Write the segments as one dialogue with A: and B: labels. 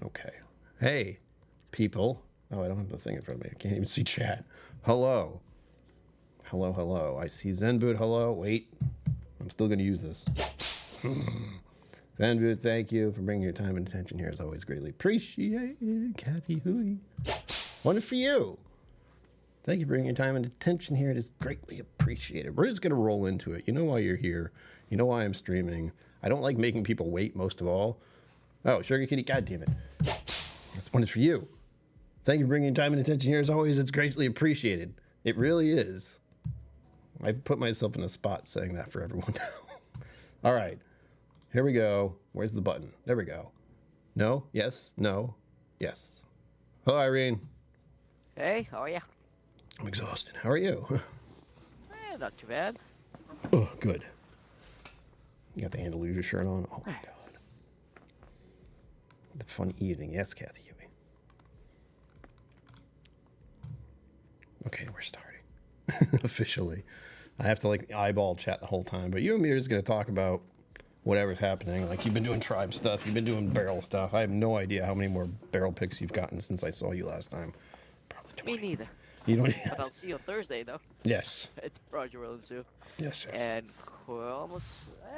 A: Okay. Hey, people. Oh, I don't have the thing in front of me. I can't even see chat. Hello. Hello, hello. I see Zenboot. Hello. Wait. I'm still going to use this. Zenboot, thank you for bringing your time and attention here. As always, greatly appreciated. Kathy Hui. One for you. Thank you for bringing your time and attention here. It is greatly appreciated. We're just going to roll into it. You know why you're here. You know why I'm streaming. I don't like making people wait most of all. Oh, Sugar Kitty, goddamn it. This one is for you. Thank you for bringing your time and attention here. As always, it's greatly appreciated. It really is. I put myself in a spot saying that for everyone now. All right. Here we go. Where's the button? There we go. No? Yes? No? Yes. Hello, Irene.
B: Hey, how are you?
A: I'm exhausted. How are you?
B: Not too bad.
A: Oh, good. You got the Andalusia shirt on? Oh, my God. The fun evening. Yes, Kathy Huey. Okay, we're starting. Officially. I have to, like, eyeball chat the whole time. But you and me are just going to talk about whatever's happening. Like, you've been doing tribe stuff. You've been doing barrel stuff. I have no idea how many more barrel picks you've gotten since I saw you last time. Probably 20.
B: Me neither.
A: You don't
B: But I'll see you on Thursday, though.
A: Yes.
B: It's Roger Rollins too.
A: Yes, yes.
B: And almost,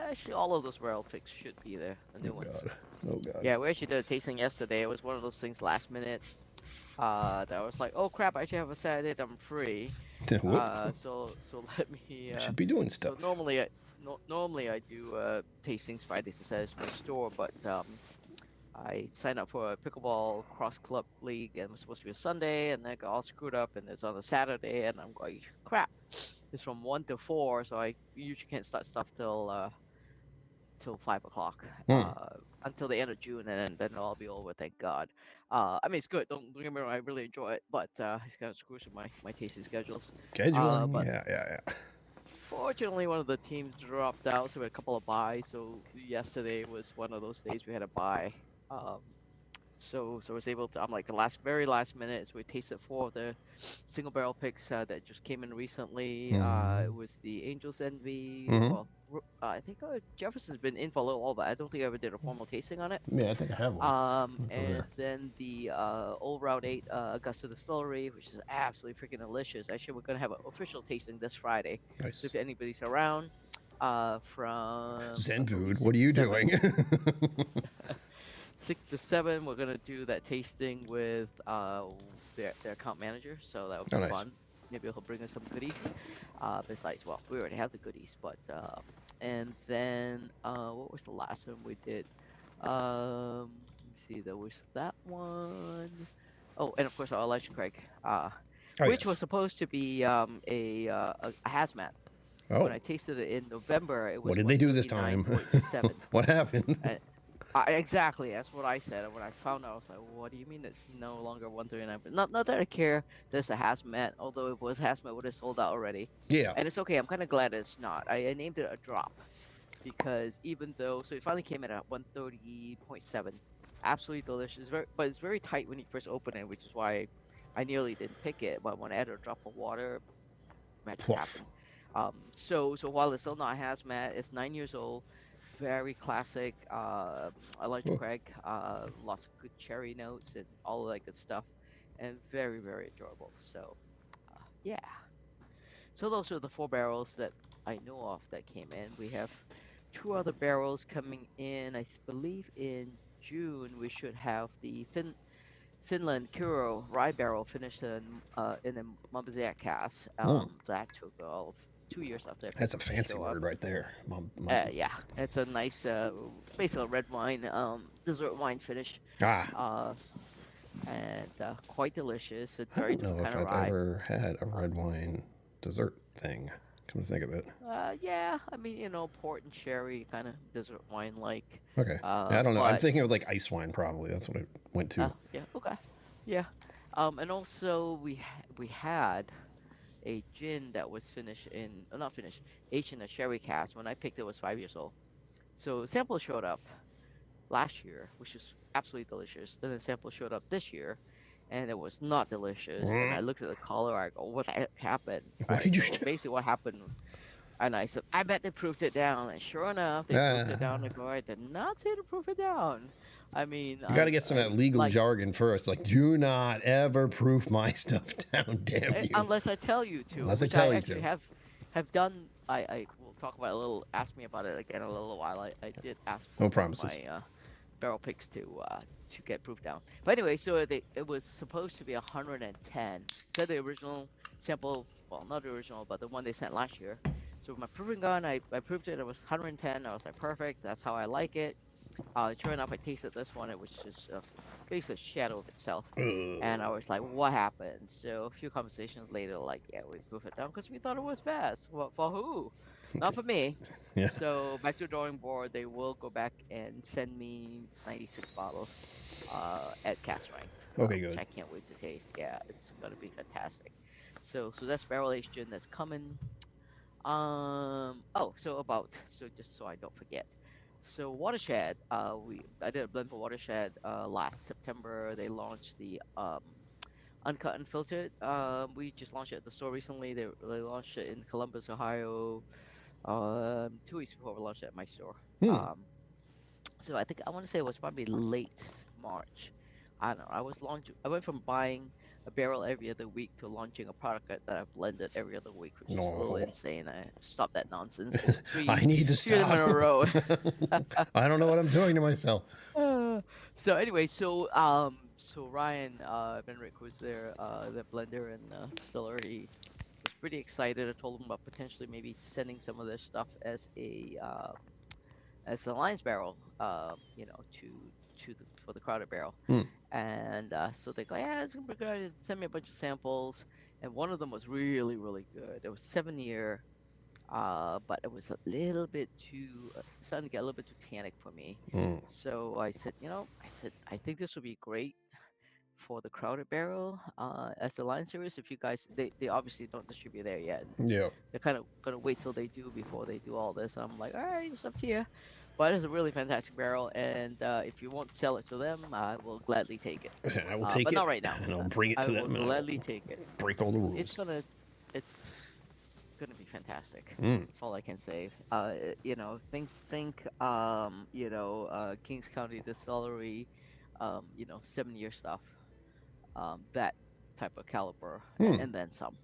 B: actually, all of those barrel picks should be there. The new ones.
A: God. Oh, God.
B: Yeah, we actually did a tasting yesterday. It was one of those things last minute. That I was like, oh crap! I actually have a Saturday that I'm free. So let me.
A: Should be doing stuff.
B: So normally I do tastings Fridays and Saturdays in my store, but I signed up for a pickleball cross club league, and it was supposed to be a Sunday, and then got all screwed up, and it's on a Saturday, and I'm going, crap. It's from 1 to 4, so I usually can't start stuff till 5 o'clock. Until the end of June, and then it'll all be over, thank God. I mean, it's good. Don't get me wrong, I really enjoy it, but it's kind of screws with my tasting schedules.
A: Scheduling? Yeah.
B: Fortunately, one of the teams dropped out, so we had a couple of buys. So yesterday was one of those days we had a buy. So I was able to. I'm like the very last minute. So we tasted 4 of the single barrel picks that just came in recently. It was the Angels Envy. Well, I think Jefferson's been in for a little while, but I don't think I ever did a formal tasting on it.
A: Yeah, I think I have one.
B: And then the Old Route 8 Augusta Distillery, which is absolutely freaking delicious. Actually, we're gonna have an official tasting this Friday.
A: Nice.
B: So if anybody's around, from
A: Zenboot, what are you doing?
B: 6 to 7, we're gonna do that tasting with their account manager, so that would be fun. Maybe he'll bring us some goodies. Besides, well, we already have the goodies, but and then what was the last one we did? Let me see, there was that one. Oh, and of course our Elijah Craig, which was supposed to be a hazmat.
A: Oh.
B: When I tasted it in November, it was.
A: What did they do this time? What happened?
B: Exactly, that's what I said. And when I found out, I was like, what do you mean it's no longer 139? But not that I care that it's a hazmat, although if it was hazmat, it would have sold out already.
A: Yeah.
B: And it's okay, I'm kind of glad it's not. I named it a drop, because even though, so it finally came in at 130.7. Absolutely delicious, but it's very tight when you first open it, which is why I nearly didn't pick it. But when I added a drop of water, magic happened. So while it's still not hazmat, it's 9 years old. Very classic, Elijah Craig, lots of good cherry notes and all of that good stuff, and very, very enjoyable. So, yeah. So those are the 4 barrels that I know of that came in. We have 2 other barrels coming in. I believe in June we should have the Finland Kuro rye barrel finished in the Mumbaziak cask. That took 2 years after.
A: That's a fancy word right there.
B: Yeah, it's a nice, basically a red wine, dessert wine finish. And quite delicious. It's very
A: I don't know if I've ever had a red wine dessert thing. Come to think of it.
B: Yeah, I mean, port and sherry kind of dessert wine like.
A: Okay. I don't know. I'm thinking of like ice wine probably. That's what I went to.
B: Yeah. Okay. Yeah. And also we had a gin that was aged in a sherry cask. When I picked it, was 5 years old. So sample showed up last year, which was absolutely delicious. Then the sample showed up this year, and it was not delicious. And I looked at the color, I go, what happened?
A: What did you
B: do? Basically what happened, and I said, I bet they proofed it down. And sure enough, they proofed it down. I go, I did not say to proof it down. I mean,
A: You got to get some of that legal
B: like
A: jargon first. Like, do not ever proof my stuff down, damn you.
B: unless I tell you to,
A: Unless I
B: which I
A: tell you
B: actually
A: to.
B: have done. I will talk about it a little. Ask me about it again in a little while. I did ask for
A: No
B: one of
A: promises.
B: my barrel picks to get proof down. But anyway, so it was supposed to be 110. Said the original sample, well, not the original, but the one they sent last year. So with my proving gun, I proved it. It was 110. I was like, perfect. That's how I like it. Sure enough, I tasted this one. It was just basically a shadow of itself. And I was like, what happened? So a few conversations later, like, yeah, we proved it down because we thought it was best. Well, for who? Not for me.
A: Yeah.
B: So back to the drawing board, they will go back and send me 96 bottles at cast strength,
A: Okay,
B: which
A: good.
B: I can't wait to taste. Yeah, it's gonna be fantastic. So that's barrel aged gin that's coming. So just so I don't forget. So Watershed, I did a blend for Watershed last September. They launched the uncut unfiltered. We just launched it at the store recently. They launched it in Columbus, Ohio, 2 weeks before we launched it at my store.
A: Hmm.
B: Um, so I think I want to say it was probably late March. I don't know. I went from buying a barrel every other week to launching a product that I blended every other week, which is a little
A: No.
B: insane. I stopped that nonsense because
A: I need to
B: three of them in
A: stop.
B: a row.
A: I don't know what I'm doing to myself.
B: So anyway, so Ryan Benrick was there, the blender and distillery, was pretty excited. I told him about potentially maybe sending some of their stuff as an alliance barrel, for the Crowder barrel.
A: Hmm.
B: And so they go, yeah, it's gonna be good. Send me a bunch of samples, and one of them was really, really good. It was 7 year, but it was a little bit too starting to get a little bit too tannic for me.
A: Hmm.
B: So I think this would be great for the Crowder barrel as the line series. If you guys, they obviously don't distribute there yet.
A: Yeah.
B: They're kind of gonna wait till they do before they do all this. I'm like, all right, it's up to you. But it's a really fantastic barrel, and if you won't sell it to them, I will gladly take it.
A: I will take
B: But
A: it
B: not right now.
A: and I'll bring it
B: I
A: to
B: will
A: them and I'll
B: gladly take it.
A: break all the
B: It's
A: rules.
B: gonna, it's gonna be fantastic.
A: Mm.
B: That's all I can say. Think, Kings County Distillery, 7 year stuff, that type of caliber,
A: Hmm.
B: and then some.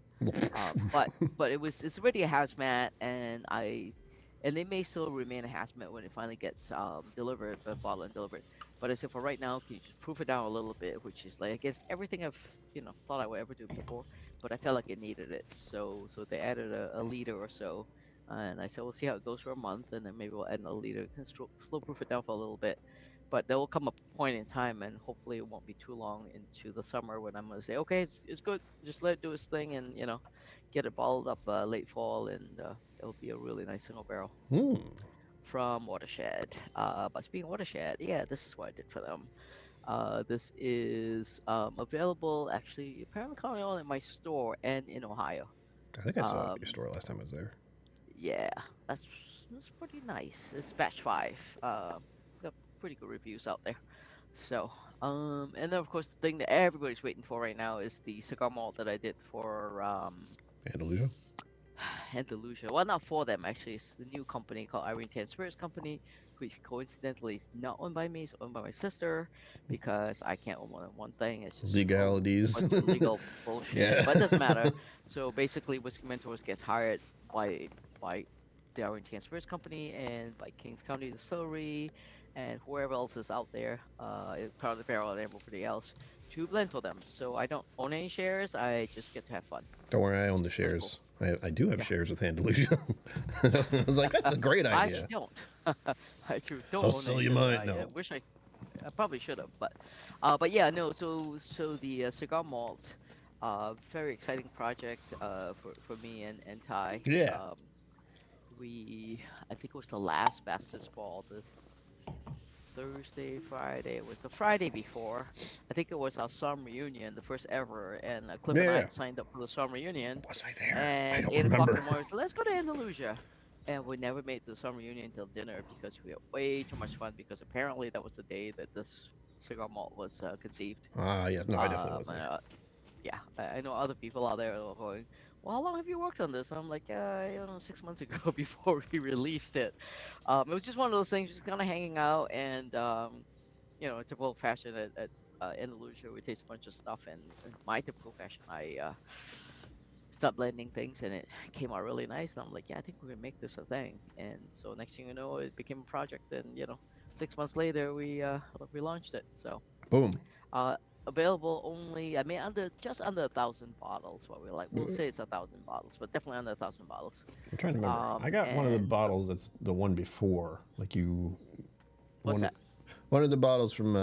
B: But it's already a hazmat, and they may still remain a hazmat when it finally gets delivered, bottled and delivered. But I said for right now, can you just proof it down a little bit, which is like against everything I've thought I would ever do before, but I felt like it needed it. So they added a liter or so, and I said we'll see how it goes for a month, and then maybe we'll add another liter and slow proof it down for a little bit. But there will come a point in time, and hopefully it won't be too long into the summer when I'm gonna say, okay, it's good, just let it do its thing, and get it bottled up late fall, and it'll be a really nice single barrel
A: Hmm.
B: from Watershed. But speaking of Watershed, yeah, this is what I did for them. This is available actually apparently currently only in my store and in Ohio.
A: I think I saw it at your
B: Um,
A: store last time I was there.
B: yeah, that's pretty nice. It's batch 5. Got pretty good reviews out there. So, and then of course the thing that everybody's waiting for right now is the cigar malt that I did for
A: Andalusia?
B: Andalusia. Well, not for them actually. It's the new company called Irene Tan Spirits Company, which coincidentally is not owned by me. It's owned by my sister because I can't own more than one thing. It's just
A: Legalities.
B: bunch of legal bullshit.
A: Yeah.
B: But it doesn't matter. So basically, Whiskey Mentors gets hired by the Irene Tan Spirits Company and by Kings County Distillery and whoever else is out there, Proud of the Barrel and everybody else, to blend for them. So I don't own any shares. I just get to have fun.
A: Don't worry, I own the
B: It's really cool.
A: shares. I do have
B: Yeah.
A: shares with Andalusia. I was like, that's a great
B: I
A: idea.
B: actually don't. I actually don't
A: I'll
B: own
A: sell
B: any
A: you
B: shares.
A: mine.
B: I
A: No.
B: wish I probably should have, but yeah, no. So the cigar malt, very exciting project for me and Ty.
A: Yeah.
B: I think it was the last Bastards Ball this Thursday, Friday. It was the Friday before. I think it was our Psalm reunion, the first ever, and Cliff and I
A: Yeah.
B: had signed up for the Psalm reunion.
A: Was I there? I
B: And
A: don't
B: 8 o'clock in
A: remember.
B: the morning, so let's go to Andalusia. And we never made it to the summer reunion until dinner because we had way too much fun because apparently that was the day that this cigar malt was conceived.
A: Ah, yeah. No, I definitely was
B: And,
A: there.
B: yeah, I know other people out there are going, well, how long have you worked on this? I'm like, I don't know, 6 months ago before we released it. It was just one of those things, just kind of hanging out and typical fashion at Andalusia, we taste a bunch of stuff, and in my typical fashion, I start blending things, and it came out really nice. And I'm like, yeah, I think we're gonna make this a thing. And so next thing you know, it became a project, and 6 months later, we launched it. So
A: Boom.
B: uh, available only, I mean, just under 1,000 bottles. What we like, we'll say it's 1,000 bottles, but definitely under 1,000 bottles.
A: I'm trying to remember. I got one of the
B: And
A: bottles that's the one before. Like you,
B: what's
A: one,
B: that?
A: one of the bottles from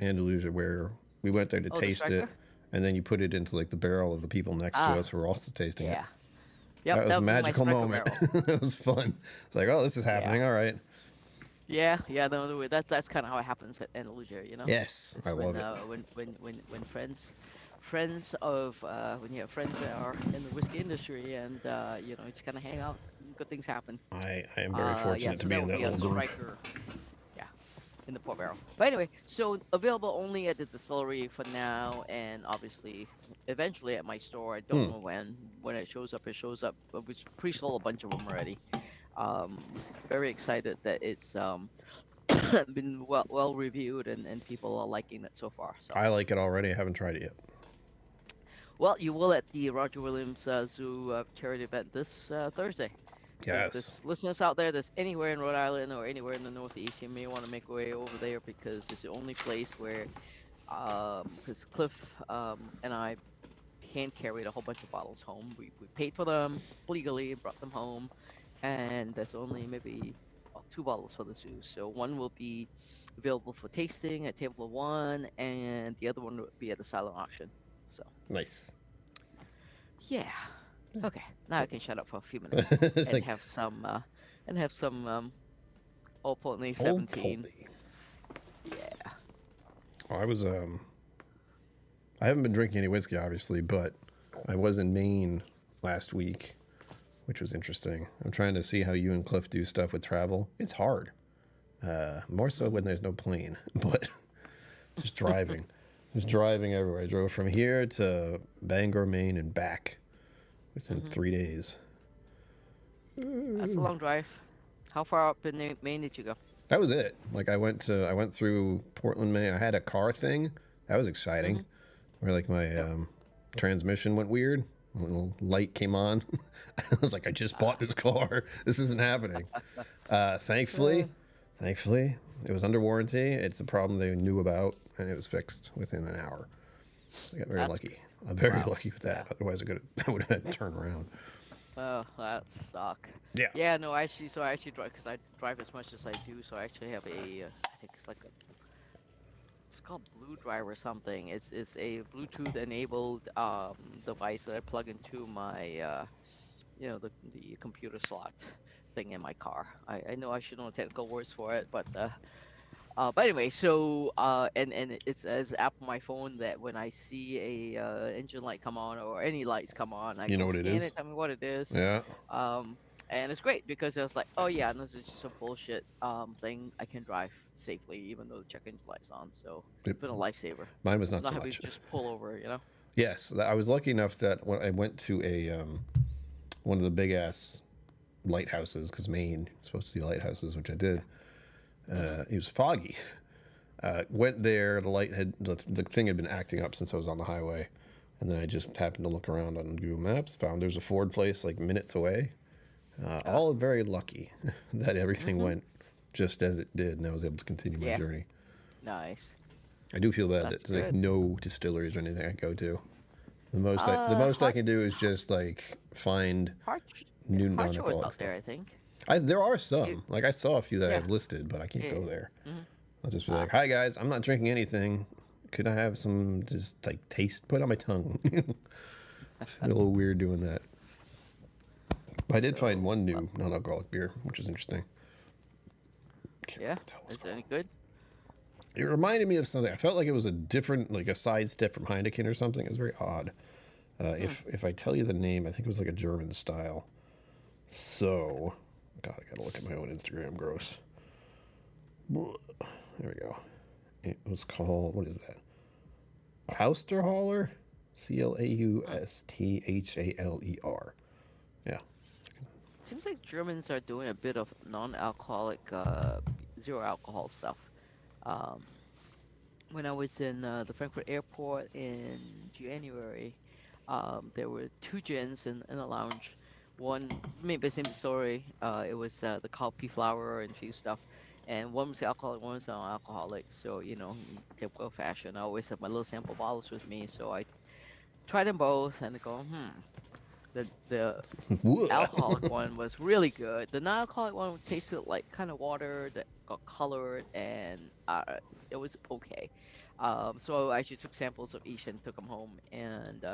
A: Andalusia where we went there to
B: Oh, the
A: taste it,
B: striker.
A: and then you put it into like the barrel of the people next to
B: Ah,
A: us who were also tasting it.
B: yeah. Yep,
A: That was
B: that
A: a
B: would be my
A: magical
B: striker
A: moment.
B: barrel.
A: That was fun. It's like, oh, this is
B: Yeah.
A: happening. All right.
B: Yeah. No, that's kind of how it happens at Andalusia.
A: Yes, I
B: It's
A: love it.
B: when friends of when you have friends that are in the whiskey industry, and you just kind of hang out, and good things happen.
A: I am very
B: Yeah,
A: fortunate to
B: so
A: be
B: that
A: in
B: would
A: that
B: be a
A: little group.
B: striker. Yeah, in the port barrel. But anyway, so available only at the distillery for now, and obviously eventually at my store. I don't
A: Hmm.
B: know when. When it shows up, it shows up. But we've pre-sold a bunch of them already. Very excited that it's been well reviewed, and people are liking it so far. So,
A: I like it already. I haven't tried it yet.
B: well, you will at the Roger Williams Zoo charity event this Thursday. So if
A: Yes.
B: there's listeners out there that's anywhere in Rhode Island or anywhere in the Northeast, you may want to make your way over there, because it's the only place where, because Cliff and I hand carried a whole bunch of bottles home. We paid for them legally, brought them home, and there's only maybe 2 bottles for the zoo. So one will be available for tasting at table one, and the other one will be at the silent auction. So
A: Nice.
B: yeah, okay. Now I can shut up for a few minutes
A: It's
B: and
A: like
B: have some Old Pulteney
A: old
B: 17.
A: Poldy.
B: Yeah.
A: Oh, I haven't been drinking any whiskey, obviously, but I was in Maine last week, which was interesting. I'm trying to see how you and Cliff do stuff with travel. It's hard. More so when there's no plane, but just driving. Just driving everywhere. I drove from here to Bangor, Maine, and back within 3 days.
B: That's a long drive. How far up in Maine did you go?
A: That was it. Like I went through Portland, Maine. I had a car thing. That was exciting.
B: Hmm.
A: Where like my
B: Yep.
A: transmission went weird. A little light came on. I was like, I just bought this car. This isn't happening. Thankfully, it was under warranty. It's a problem they knew about, and it was fixed within an hour. I got very
B: That's
A: lucky. I'm very
B: wow.
A: lucky with that.
B: Yeah.
A: Otherwise, I would have had to turn around.
B: Oh, that suck.
A: Yeah.
B: Yeah, no, I actually drive, because I drive as much as I do. So I actually have I think it's like it's called Blue Drive or something. It's a Bluetooth enabled device that I plug into my the computer slot thing in my car. I know I should know the technical words for it, but anyway, so and it says app on my phone that when I see a engine light come on, or any lights come on, I
A: You know
B: go
A: what it
B: scan
A: is?
B: it, tell me what it is.
A: Yeah.
B: Um, and it's great, because I was like, oh yeah, and this is just a bullshit thing. I can drive safely even though the check engine light's on. So it's
A: It,
B: been a lifesaver.
A: mine was not
B: Not
A: so
B: having
A: much.
B: to just pull over.
A: Yes, I was lucky enough that when I went to one of the big ass lighthouses, because Maine is supposed to see lighthouses, which I did. It was foggy. Went there. The thing had been acting up since I was on the highway, and then I just happened to look around on Google Maps, found there's a Ford place like minutes away. All very lucky that everything went just as it did, and I was able to continue my
B: Yeah,
A: journey.
B: nice.
A: I do feel bad that
B: That's
A: there's like
B: good.
A: no distilleries or anything I go to. The most I
B: Hard,
A: can do is just like find
B: hard,
A: new
B: hard shores
A: non-alcoholic
B: out there,
A: stuff.
B: I think.
A: There are
B: You,
A: some. Like I saw a few that I
B: yeah,
A: have listed, but I can't
B: yeah.
A: go there.
B: Mm-hmm.
A: I'll just be
B: Ah,
A: like, "Hi guys, I'm not drinking anything. Could I have some just like taste put on my tongue?" A little weird doing that. But I did find
B: so
A: one new non-alcoholic beer, which is interesting. Can't
B: yeah,
A: remember what the hell it was
B: is it
A: called.
B: any good?
A: It reminded me of something. I felt like it was a different, like a sidestep from Heineken or something. It was very odd. If I tell you the name, I think it was like a German style. So, God, I gotta look at my own Instagram. Gross. There we go. It was called, what is that? Klausterhaler? Clausthaler. Yeah.
B: Seems like Germans are doing a bit of non-alcoholic, zero alcohol stuff. Um, when I was in the Frankfurt airport in January, there were two gins in a lounge. One, maybe same story. It was the coffee flower and few stuff, and one was alcoholic, one was non-alcoholic. So in typical fashion, I always have my little sample bottles with me. So I tried them both, and I go, the alcoholic one was really good. The non-alcoholic one tasted like kind of water that got colored, and it was okay. So I actually took samples of each and took them home and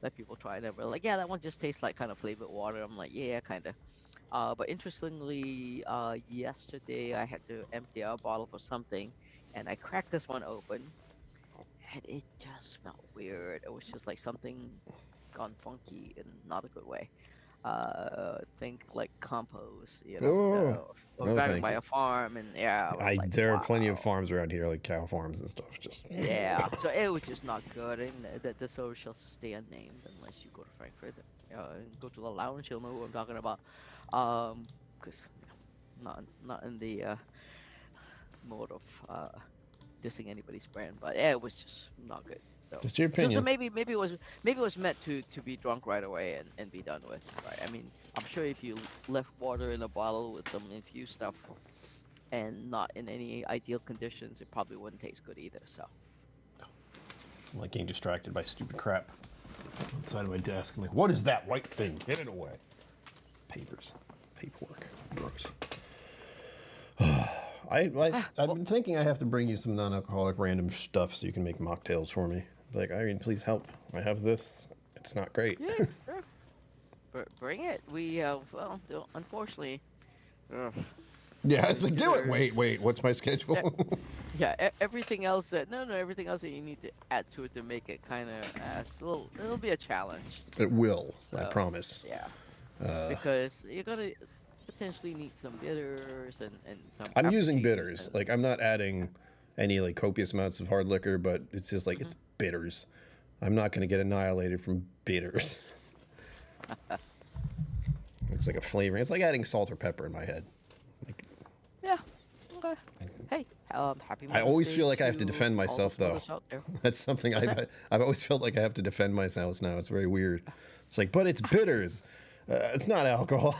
B: let people try them. They're like, yeah, that one just tastes like kind of flavored water. I'm like, yeah, kind of. But interestingly, yesterday I had to empty out a bottle for something, and I cracked this one open, and it just smelled weird. It was just like something gone funky in not a good way. Think like compost,
A: Oh,
B: or
A: no,
B: driving
A: thank
B: by
A: you.
B: a farm, and yeah, I was like,
A: There are plenty of
B: wow,
A: farms around here, like cow farms and stuff. Just
B: yeah. So it was just not good, and the store shall stay unnamed unless you go to Frankfurt, and go to the lounge. You'll know who I'm talking about, because not in the mode of dissing anybody's brand, but yeah, it was just not good. So
A: just your
B: so
A: opinion.
B: maybe it was meant to be drunk right away and be done with, right? I mean, I'm sure if you left water in a bottle with some infused stuff and not in any ideal conditions, it probably wouldn't taste good either. So
A: I'm like getting distracted by stupid crap inside of my desk. I'm like, what is that white thing? Get it away. Papers, paperwork, gross. I've
B: well,
A: been thinking I have to bring you some non-alcoholic random stuff so you can make mocktails for me. Like, Irene, please help. I have this. It's not great.
B: yeah, sure. Bring it. We well, unfortunately, ugh,
A: Yeah, it's
B: there's
A: like, do it. Wait,
B: bitters.
A: wait. What's my
B: e-
A: schedule?
B: Yeah, everything else that no, everything else that you need to add to it to make it kind of it'll be a challenge.
A: It will. I
B: So
A: promise.
B: yeah, because you're gonna potentially need some bitters and some
A: I'm using
B: aperitifs
A: bitters.
B: and
A: Like, I'm not adding any like copious amounts of hard liquor, but it's just like
B: mhm.
A: it's bitters. I'm not going to get annihilated from bitters. It's like a flavoring. It's like adding salt or pepper in my head. Like,
B: Yeah. Okay. Hey, happy
A: I
B: Mother's
A: always
B: Day
A: feel like I have to
B: to
A: defend
B: all those
A: myself, though.
B: mothers out there.
A: That's something
B: What's that?
A: I've always felt like I have to defend myself now. It's very weird. It's like, but it's bitters. It's not alcohol.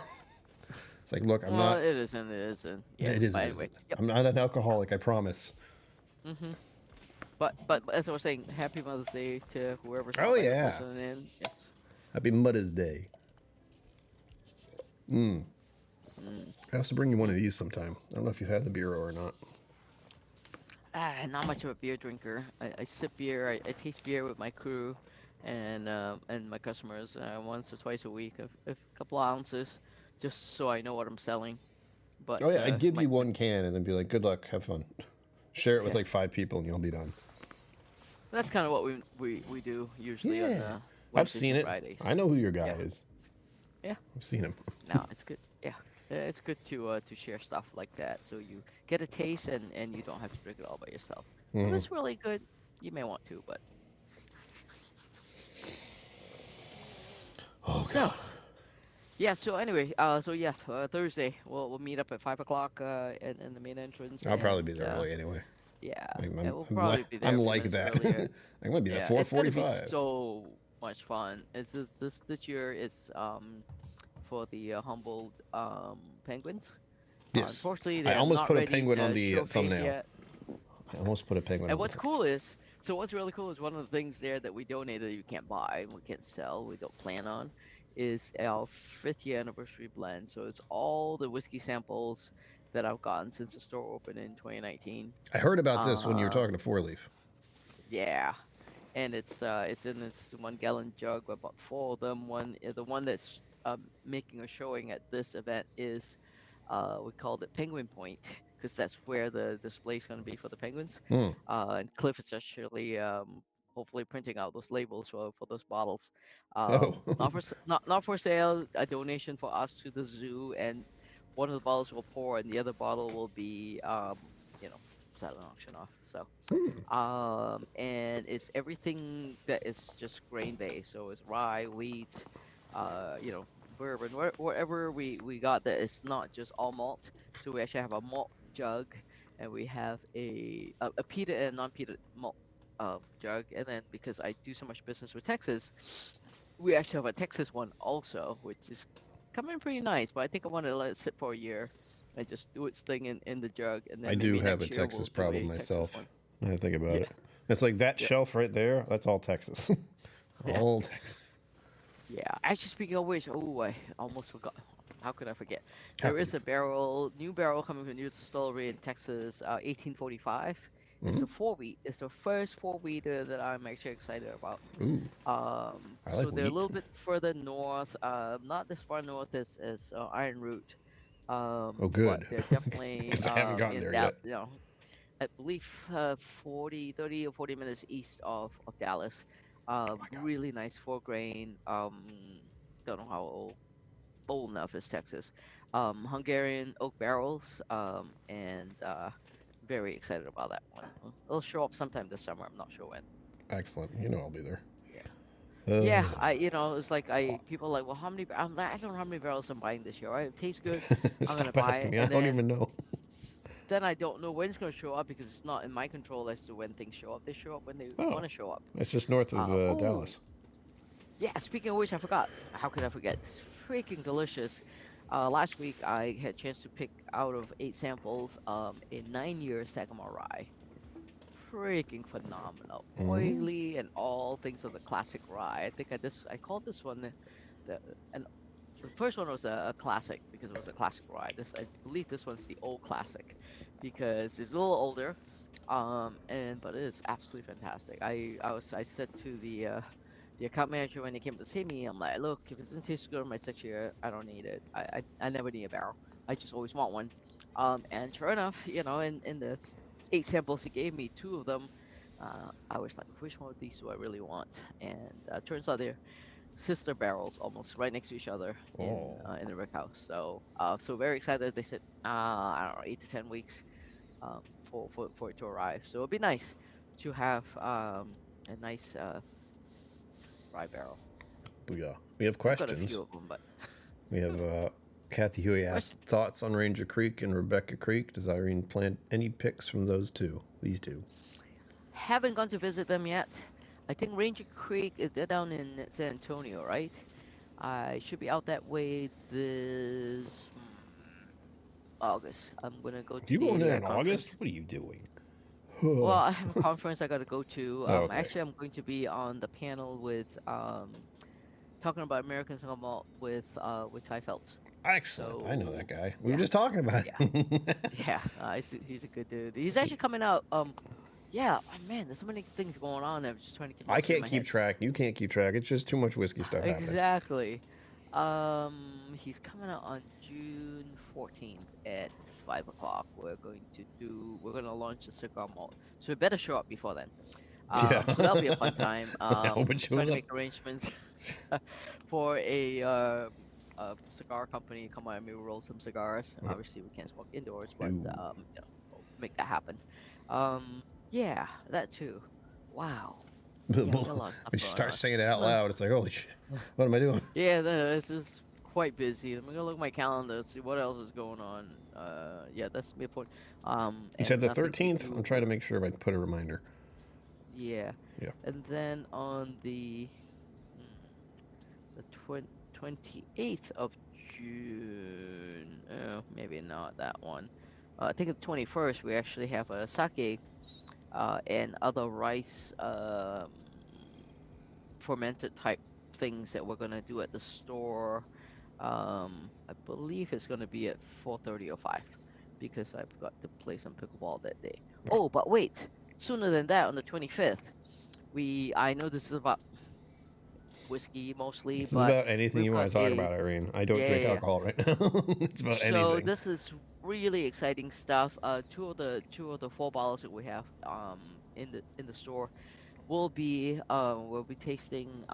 A: It's like, look, I'm
B: Well,
A: not.
B: it isn't. It isn't. Yeah.
A: It is.
B: But
A: It
B: anyway.
A: isn't.
B: Yep.
A: I'm not an alcoholic. I promise.
B: Mhm. But as I was saying, happy Mother's Day to whoever's
A: Oh
B: out there
A: yeah.
B: listening in. Yes.
A: Happy Mother's Day.
B: Mm.
A: I have to bring you one of these sometime. I don't know if you've had the bureau or not.
B: Not much of a beer drinker. I sip beer. I taste beer with my crew, and my customers once or twice a week, a couple of ounces, just so I know what I'm selling. But
A: Oh yeah, I'd give
B: my
A: you one can and then be like, "Good luck, have fun." Share it with
B: yeah,
A: like 5 people and you'll be done.
B: that's kind of what we do usually on
A: Yeah, I've
B: Wednesdays
A: seen
B: and
A: it.
B: Fridays.
A: I know who your guy
B: Yeah,
A: is.
B: yeah.
A: I've seen him.
B: No, it's good. Yeah, it's good to share stuff like that, so you get a taste and you don't have to drink it all by yourself. If
A: Mm.
B: it's really good, you may want to, but
A: Oh
B: so.
A: God,
B: Yeah. So anyway, so yeah, Thursday we'll meet up at 5 o'clock in the main entrance,
A: I'll probably be
B: and
A: there early anyway.
B: yeah,
A: I'm,
B: and
A: I'm,
B: we'll
A: I'm, li-
B: probably be there
A: I'm
B: a few
A: like
B: minutes
A: that.
B: earlier.
A: I'm gonna be there
B: Yeah, it's gonna be
A: 4:45.
B: so much fun. It's this year is for the Humboldt Penguins.
A: Yes,
B: Unfortunately,
A: I
B: they are
A: almost
B: not
A: put a
B: ready
A: penguin on
B: to
A: the
B: show face
A: thumbnail.
B: yet.
A: I almost put a penguin
B: And
A: on the
B: what's
A: thumbnail.
B: cool is, so what's really cool is one of the things there that we donated, you can't buy, we can't sell, we don't plan on, is our 5th year anniversary blend. So it's all the whiskey samples that I've gotten since the store opened in 2019.
A: I heard about this when you were
B: Uh,
A: talking to Four Leaf.
B: yeah, and it's in this 1 gallon jug, about four of them. The one that's making a showing at this event is we called it Penguin Point because that's where the display is going to be for the penguins.
A: Hmm.
B: And Cliff is actually hopefully printing out those labels for those bottles.
A: Oh,
B: Not for sale, a donation for us to the zoo, and one of the bottles will pour, and the other bottle will be you know set an auction off. So and it's everything that is just grain based. So it's rye, wheat, bourbon, wherever we got that is not just all malt. So we actually have a malt jug and we have a peated and non-peated malt jug. And then because I do so much business with Texas, we actually have a Texas one also, which is coming pretty nice. But I think I want to let it sit for a year and just do its thing in the jug, and
A: I
B: then
A: do
B: maybe
A: have a
B: next year
A: Texas
B: we'll do
A: problem
B: a Texas
A: myself.
B: one.
A: When I think about
B: Yeah,
A: it. It's like that
B: yeah,
A: shelf right there, that's all Texas.
B: yeah.
A: All Texas.
B: Yeah, actually, speaking of which, oh, I almost forgot. How could I forget?
A: How
B: There
A: could
B: is
A: you?
B: a new barrel coming from a new distillery in Texas, 1845. It's
A: Mm-hmm.
B: a four wheat. It's the first four wheater that I'm actually excited about.
A: Ooh, I like
B: So they're a
A: wheat.
B: little bit further north, not this far north as Iron Root,
A: Oh,
B: but
A: good.
B: they're definitely
A: Because I haven't gotten
B: in
A: there
B: that,
A: yet.
B: I believe 30 or 40 minutes east of Dallas.
A: Oh my God.
B: Really nice four grain. Don't know how old enough is Texas. Hungarian oak barrels. And very excited about that one. It'll show up sometime this summer. I'm not sure when.
A: Excellent. You know I'll be there.
B: Yeah. Yeah,
A: Uh,
B: it's like people are like, well, how many? I'm like, I don't know how many barrels I'm buying this year. Right? It tastes good. I'm gonna
A: Stop
B: buy
A: asking
B: it,
A: me. I
B: and
A: don't even know.
B: then I don't know when it's gonna show up because it's not in my control as to when things show up. They show up when they
A: Oh,
B: want to show up.
A: it's just north of
B: Oh,
A: Dallas.
B: yeah. Speaking of which, I forgot. How could I forget? It's freaking delicious. Last week I had a chance to pick out of 8 samples a 9 year Sagamore rye. Freaking phenomenal,
A: Mm-hmm.
B: oily and all things of the classic rye. I think I called this one the and the first one was a classic because it was a classic rye. This I believe this one's the old classic because it's a little older. And but it is absolutely fantastic. I said to the account manager when they came to see me, I'm like, look, if it doesn't taste good in my 6 year, I don't need it. I never need a barrel. I just always want one. And sure enough, in the 8 samples he gave me, two of them, I was like, which one of these do I really want? And turns out they're sister barrels, almost right next to each other
A: Oh,
B: in the rick house. So very excited. They said, I don't know, 8 to 10 weeks for it to arrive. So it'd be nice to have a nice rye barrel.
A: yeah. We have
B: I've got a few
A: questions.
B: of them, but
A: We have Kathy Huey asked
B: question.
A: thoughts on Ranger Creek and Rebecca Creek. Does Irene plan any picks from those two? These two.
B: Haven't gone to visit them yet. I think Ranger Creek is they're down in San Antonio, right? I should be out that way this August. I'm gonna go to
A: You going
B: the
A: there in August?
B: conference.
A: What are you doing?
B: Well,
A: Oh,
B: I have a conference I got to go to.
A: okay.
B: Actually, I'm going to be on the panel with talking about American single malt with Ty Phelps.
A: Excellent. I know that
B: So
A: guy. We were
B: yeah,
A: just talking about
B: yeah,
A: it.
B: yeah. He's a good dude. He's actually coming out. Yeah. Oh, man, there's so many things going on. I'm just trying to keep all
A: I
B: straight in
A: can't
B: my
A: keep
B: head.
A: track. You can't keep track. It's just too much whiskey stuff happening.
B: Exactly. He's coming out on June 14th at 5 o'clock. We're going to launch the cigar malt. So we better show up before then.
A: Yeah.
B: So that'll be a fun time.
A: I hope it
B: Trying
A: shows
B: to
A: up.
B: make arrangements for a cigar company to come out and maybe roll some cigars. Obviously, we can't smoke indoors, but
A: Ooh.
B: we'll make that happen. Yeah, that too. Wow. Yeah, we
A: When
B: got a lot of stuff
A: you
B: going
A: start
B: on.
A: saying it out
B: Uh,
A: loud, it's like, holy shit. What am I doing?
B: yeah, this is quite busy. I'm gonna look at my calendar, see what else is going on. Yeah, that's midpoint.
A: You said
B: And
A: the
B: nothing to
A: 13th? I'm trying
B: do.
A: to make sure I put a reminder.
B: Yeah,
A: Yeah.
B: and then on hmm, the 28th of June. Oh, maybe not that one. I think the 21st we actually have a sake and other rice fermented type things that we're gonna do at the store. I believe it's gonna be at 4:30 or 5 because I've got to play some pickleball that day. Oh, but wait, sooner than that, on the 25th, I know this is about whiskey mostly,
A: This is
B: but
A: about anything
B: we've
A: you want
B: got
A: to talk about, Irene. I don't
B: yeah,
A: drink
B: yeah, yeah.
A: alcohol right now. It's about
B: So
A: anything.
B: this is really exciting stuff. Two of the four bottles that we have in the store we'll be tasting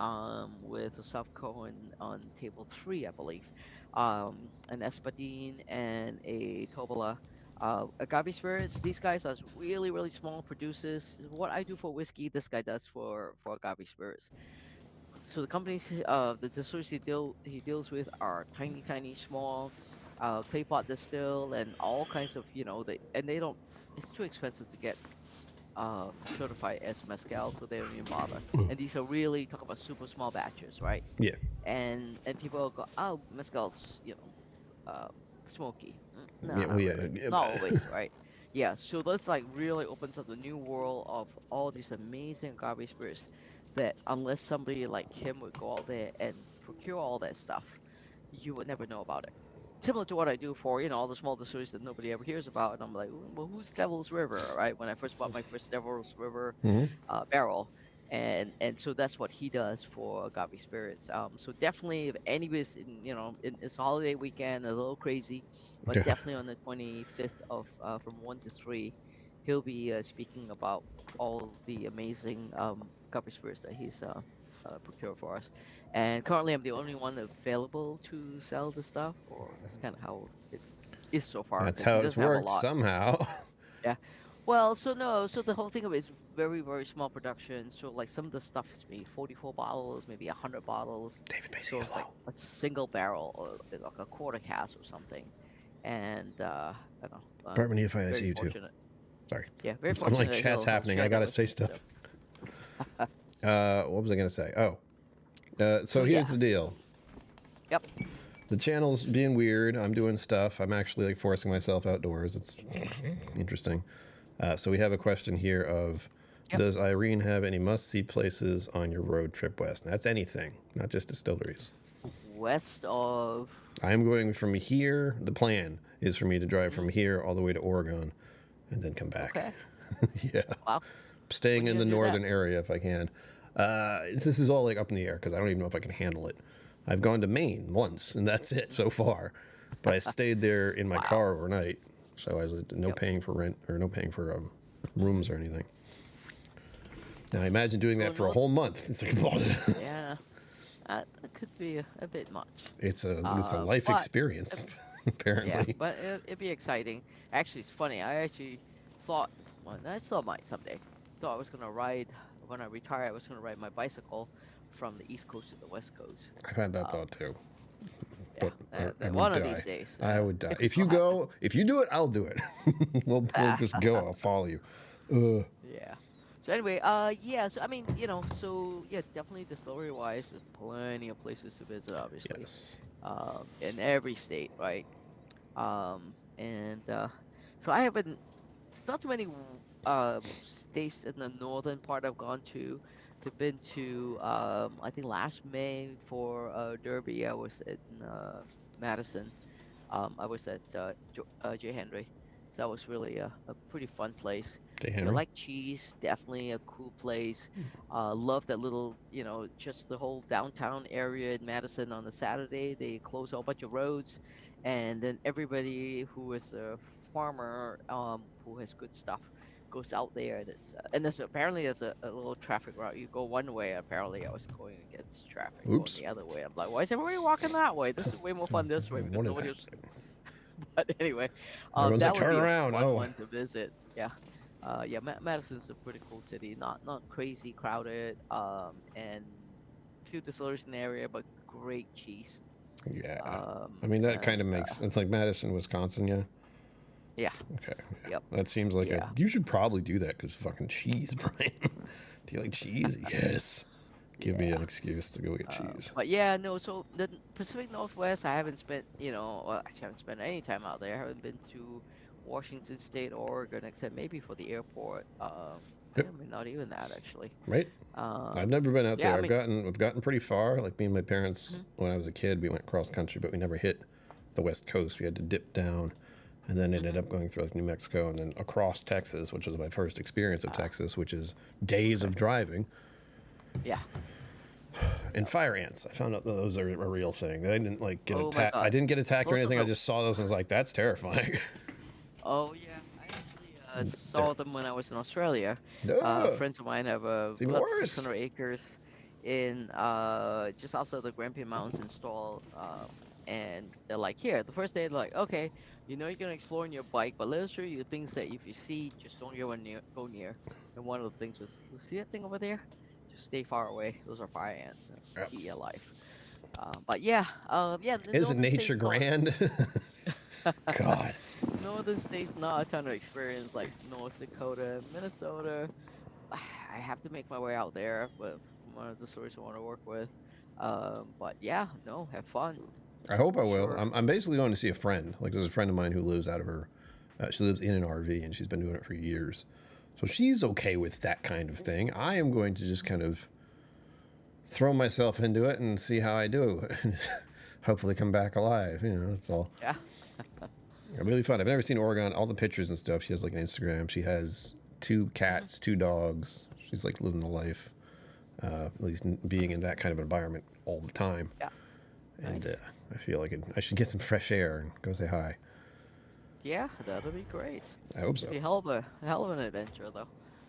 B: with South Cohen on table three, I believe. An Espadine and a Tobola. Agave spirits. These guys are really really small producers. What I do for whiskey, this guy does for agave spirits. So the companies, the distillers he deals with are tiny, tiny, small, clay pot distill and all kinds of, they and they don't. it's too expensive to get certified as mezcal, so they don't even bother.
A: Mm.
B: And these are really talk about super small batches, right?
A: Yeah.
B: And people go, oh, mezcal's smoky. No,
A: Yeah. Well,
B: not
A: yeah.
B: really.
A: Yeah.
B: Not always, right? Yeah. So this like really opens up the new world of all these amazing agave spirits that unless somebody like him would go out there and procure all that stuff, you would never know about it. Similar to what I do for, all the small distilleries that nobody ever hears about. And I'm like, well, who's Devil's River, right? When I first bought my first Devil's River
A: Hmm.
B: barrel. And so that's what he does for agave spirits. So definitely, if anybody's it's a holiday weekend, a little crazy, but
A: Yeah.
B: definitely on the 25th of from 1 to 3, he'll be speaking about all the amazing agave spirits that he's procured for us. And currently, I'm the only one available to sell the stuff, or that's kind of how it is so far,
A: That's
B: because he
A: how it's
B: doesn't have a
A: worked
B: lot.
A: somehow.
B: Yeah. Well, so no, so the whole thing of it is very, very small production. So like some of the stuff is maybe 44 bottles, maybe 100 bottles.
A: David Macy,
B: So it's like
A: hello.
B: a single barrel or like a quarter cask or something. And I don't know,
A: Bourbon neophyte, I see
B: very
A: you too.
B: fortunate.
A: Sorry.
B: Yeah, very
A: I'm like,
B: fortunate that
A: chat's
B: he'll
A: happening.
B: share
A: I
B: that
A: gotta
B: with
A: say
B: me.
A: stuff.
B: So,
A: What was I gonna say? Oh, so
B: so
A: here's
B: yeah.
A: the deal.
B: Yep.
A: The channel's being weird. I'm doing stuff. I'm actually like forcing myself outdoors. It's interesting. So we have a question here of,
B: Yep.
A: does Irene have any must-see places on your road trip west? And that's anything, not just distilleries.
B: West of.
A: I'm going from here. The plan is for me to drive from
B: Mm,
A: here all the way to Oregon and then come back.
B: okay.
A: Yeah.
B: Wow.
A: Staying
B: When
A: in
B: you
A: the
B: gonna do that?
A: northern area if I can. This is all like up in the air because I don't even know if I can handle it. I've gone to Maine once and that's it so far. But I stayed there in my
B: Wow.
A: car overnight. So I was no
B: Yep.
A: paying for rent or no paying for rooms or anything. Now imagine doing
B: So
A: that for a
B: north.
A: whole month. It's like,
B: Yeah. That could be a bit much.
A: it's a life
B: But
A: experience,
B: yeah,
A: apparently.
B: but it'd be exciting. Actually, it's funny. I actually thought, well, I still might someday. Thought I was gonna ride when I retire. I was gonna ride my bicycle from the East Coast to the West Coast.
A: I've had that
B: Um,
A: thought too.
B: yeah,
A: But I would
B: one of
A: die.
B: these days,
A: I would die.
B: if it
A: If you
B: still happens.
A: go, if you do it, I'll do it. We'll just go. I'll follow you.
B: Yeah. So anyway, yeah. So I mean, so yeah, definitely distillery wise, there's plenty of places to visit, obviously,
A: Yes.
B: in every state, right? And so I haven't. It's not too many states in the northern part I've gone to. I've been to I think last May for Derby. I was in Madison. I was at J. Henry. So that was really a pretty fun place.
A: J.
B: If you
A: Henry.
B: like cheese, definitely a cool place. Love that little, just the whole downtown area in Madison on the Saturday. They close a whole bunch of roads, and then everybody who is a farmer, who has good stuff, goes out there. And there's apparently there's a little traffic route. You go one way. Apparently, I was going against traffic, going
A: Oops.
B: the other way. I'm like, why is everybody walking that way? This is way more fun this way because
A: What is
B: nobody was.
A: happening?
B: But anyway,
A: Everyone's like,
B: that would
A: turn
B: be a
A: around.
B: fun
A: Oh.
B: one to visit. Yeah. Yeah, Madison's a pretty cool city. Not crazy crowded. And few distilleries in the area, but great cheese.
A: Yeah. I
B: Um,
A: mean, that kind
B: and
A: of makes, it's like Madison, Wisconsin, yeah?
B: yeah,
A: Okay. Yeah.
B: yep,
A: That seems like
B: yeah,
A: you should probably do that because fucking cheese, Brian. Do you like cheese? Yes. Give me
B: yeah.
A: an excuse to go get cheese.
B: But yeah, no. So the Pacific Northwest, I haven't spent, well, actually, I haven't spent any time out there. I haven't been to Washington State, Oregon, except maybe for the airport.
A: Yep.
B: I mean, not even that actually.
A: Right?
B: Um,
A: I've never been out
B: yeah,
A: there.
B: I mean,
A: We've gotten pretty far. Like me and my parents,
B: mhm,
A: when I was a kid, we went cross country, but we never hit the West Coast. We had to dip down, and then ended
B: mhm,
A: up going through like New Mexico and then across Texas, which was my first experience of Texas, which is days of driving.
B: yeah.
A: And fire ants. I found out that those are a real thing. That I didn't like get
B: Oh my
A: attacked. I
B: God.
A: didn't get attacked or
B: Most of
A: anything. I
B: the
A: just saw those and was like, that's terrifying.
B: Oh yeah, I actually saw them when I was in Australia.
A: No,
B: Friends of mine have
A: it's even
B: about
A: worse.
B: 600 acres in just outside the Grampian Mountains in Stawell. And they're like, here, the first day, they're like, okay, you're gonna explore on your bike, but let us show you things that if you see, just don't go near. And one of the things was, see that thing over there? Just stay far away. Those are fire ants.
A: Yep.
B: Key your life. But yeah, yeah. The
A: Isn't
B: northern
A: nature
B: states don't.
A: grand? God.
B: northern states, not a ton of experience, like North Dakota, Minnesota. I have to make my way out there, but one of the stores I want to work with. But yeah, no, have fun
A: I hope I
B: for
A: will.
B: sure.
A: I'm basically going to see a friend. Like there's a friend of mine who lives out of her. She lives in an RV and she's been doing it for years. So she's okay with that kind of thing. I am going to just kind of throw myself into it and see how I do. And hopefully come back alive. You know, that's all.
B: Yeah.
A: Really fun. I've never seen Oregon. All the pictures and stuff. She has like an Instagram. She has 2 cats, 2 dogs. She's like living the life. At least being in that kind of environment all the time.
B: Yeah.
A: And
B: Nice.
A: I feel like I should get some fresh air and go say hi.
B: Yeah, that'll be great.
A: I hope so.
B: Be a hell of an adventure though.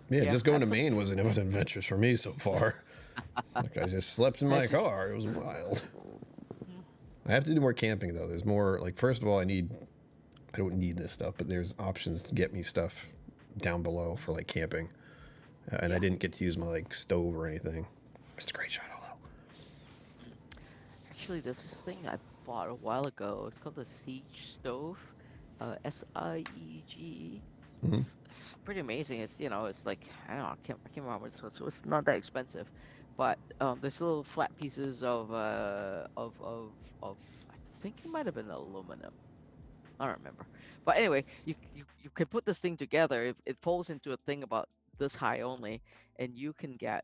A: Yeah,
B: Yeah,
A: just going
B: have
A: to
B: some.
A: Maine was an adventure for me so far. Like I just slept in my
B: That's
A: car. It was wild.
B: Mhm.
A: I have to do more camping though. There's more like first of all, I don't need this stuff, but there's options to get me stuff down below for like camping. And I
B: Yeah.
A: didn't get to use my like stove or anything. It's a great shot, although.
B: Actually, there's this thing I bought a while ago. It's called the Siege Stove, Siege.
A: Mm-hmm.
B: It's pretty amazing. It's it's like I don't know, I can't remember. It's not that expensive, but there's little flat pieces of I think it might have been aluminum. I don't remember. But anyway, you can put this thing together. It folds into a thing about this high only, and you can get,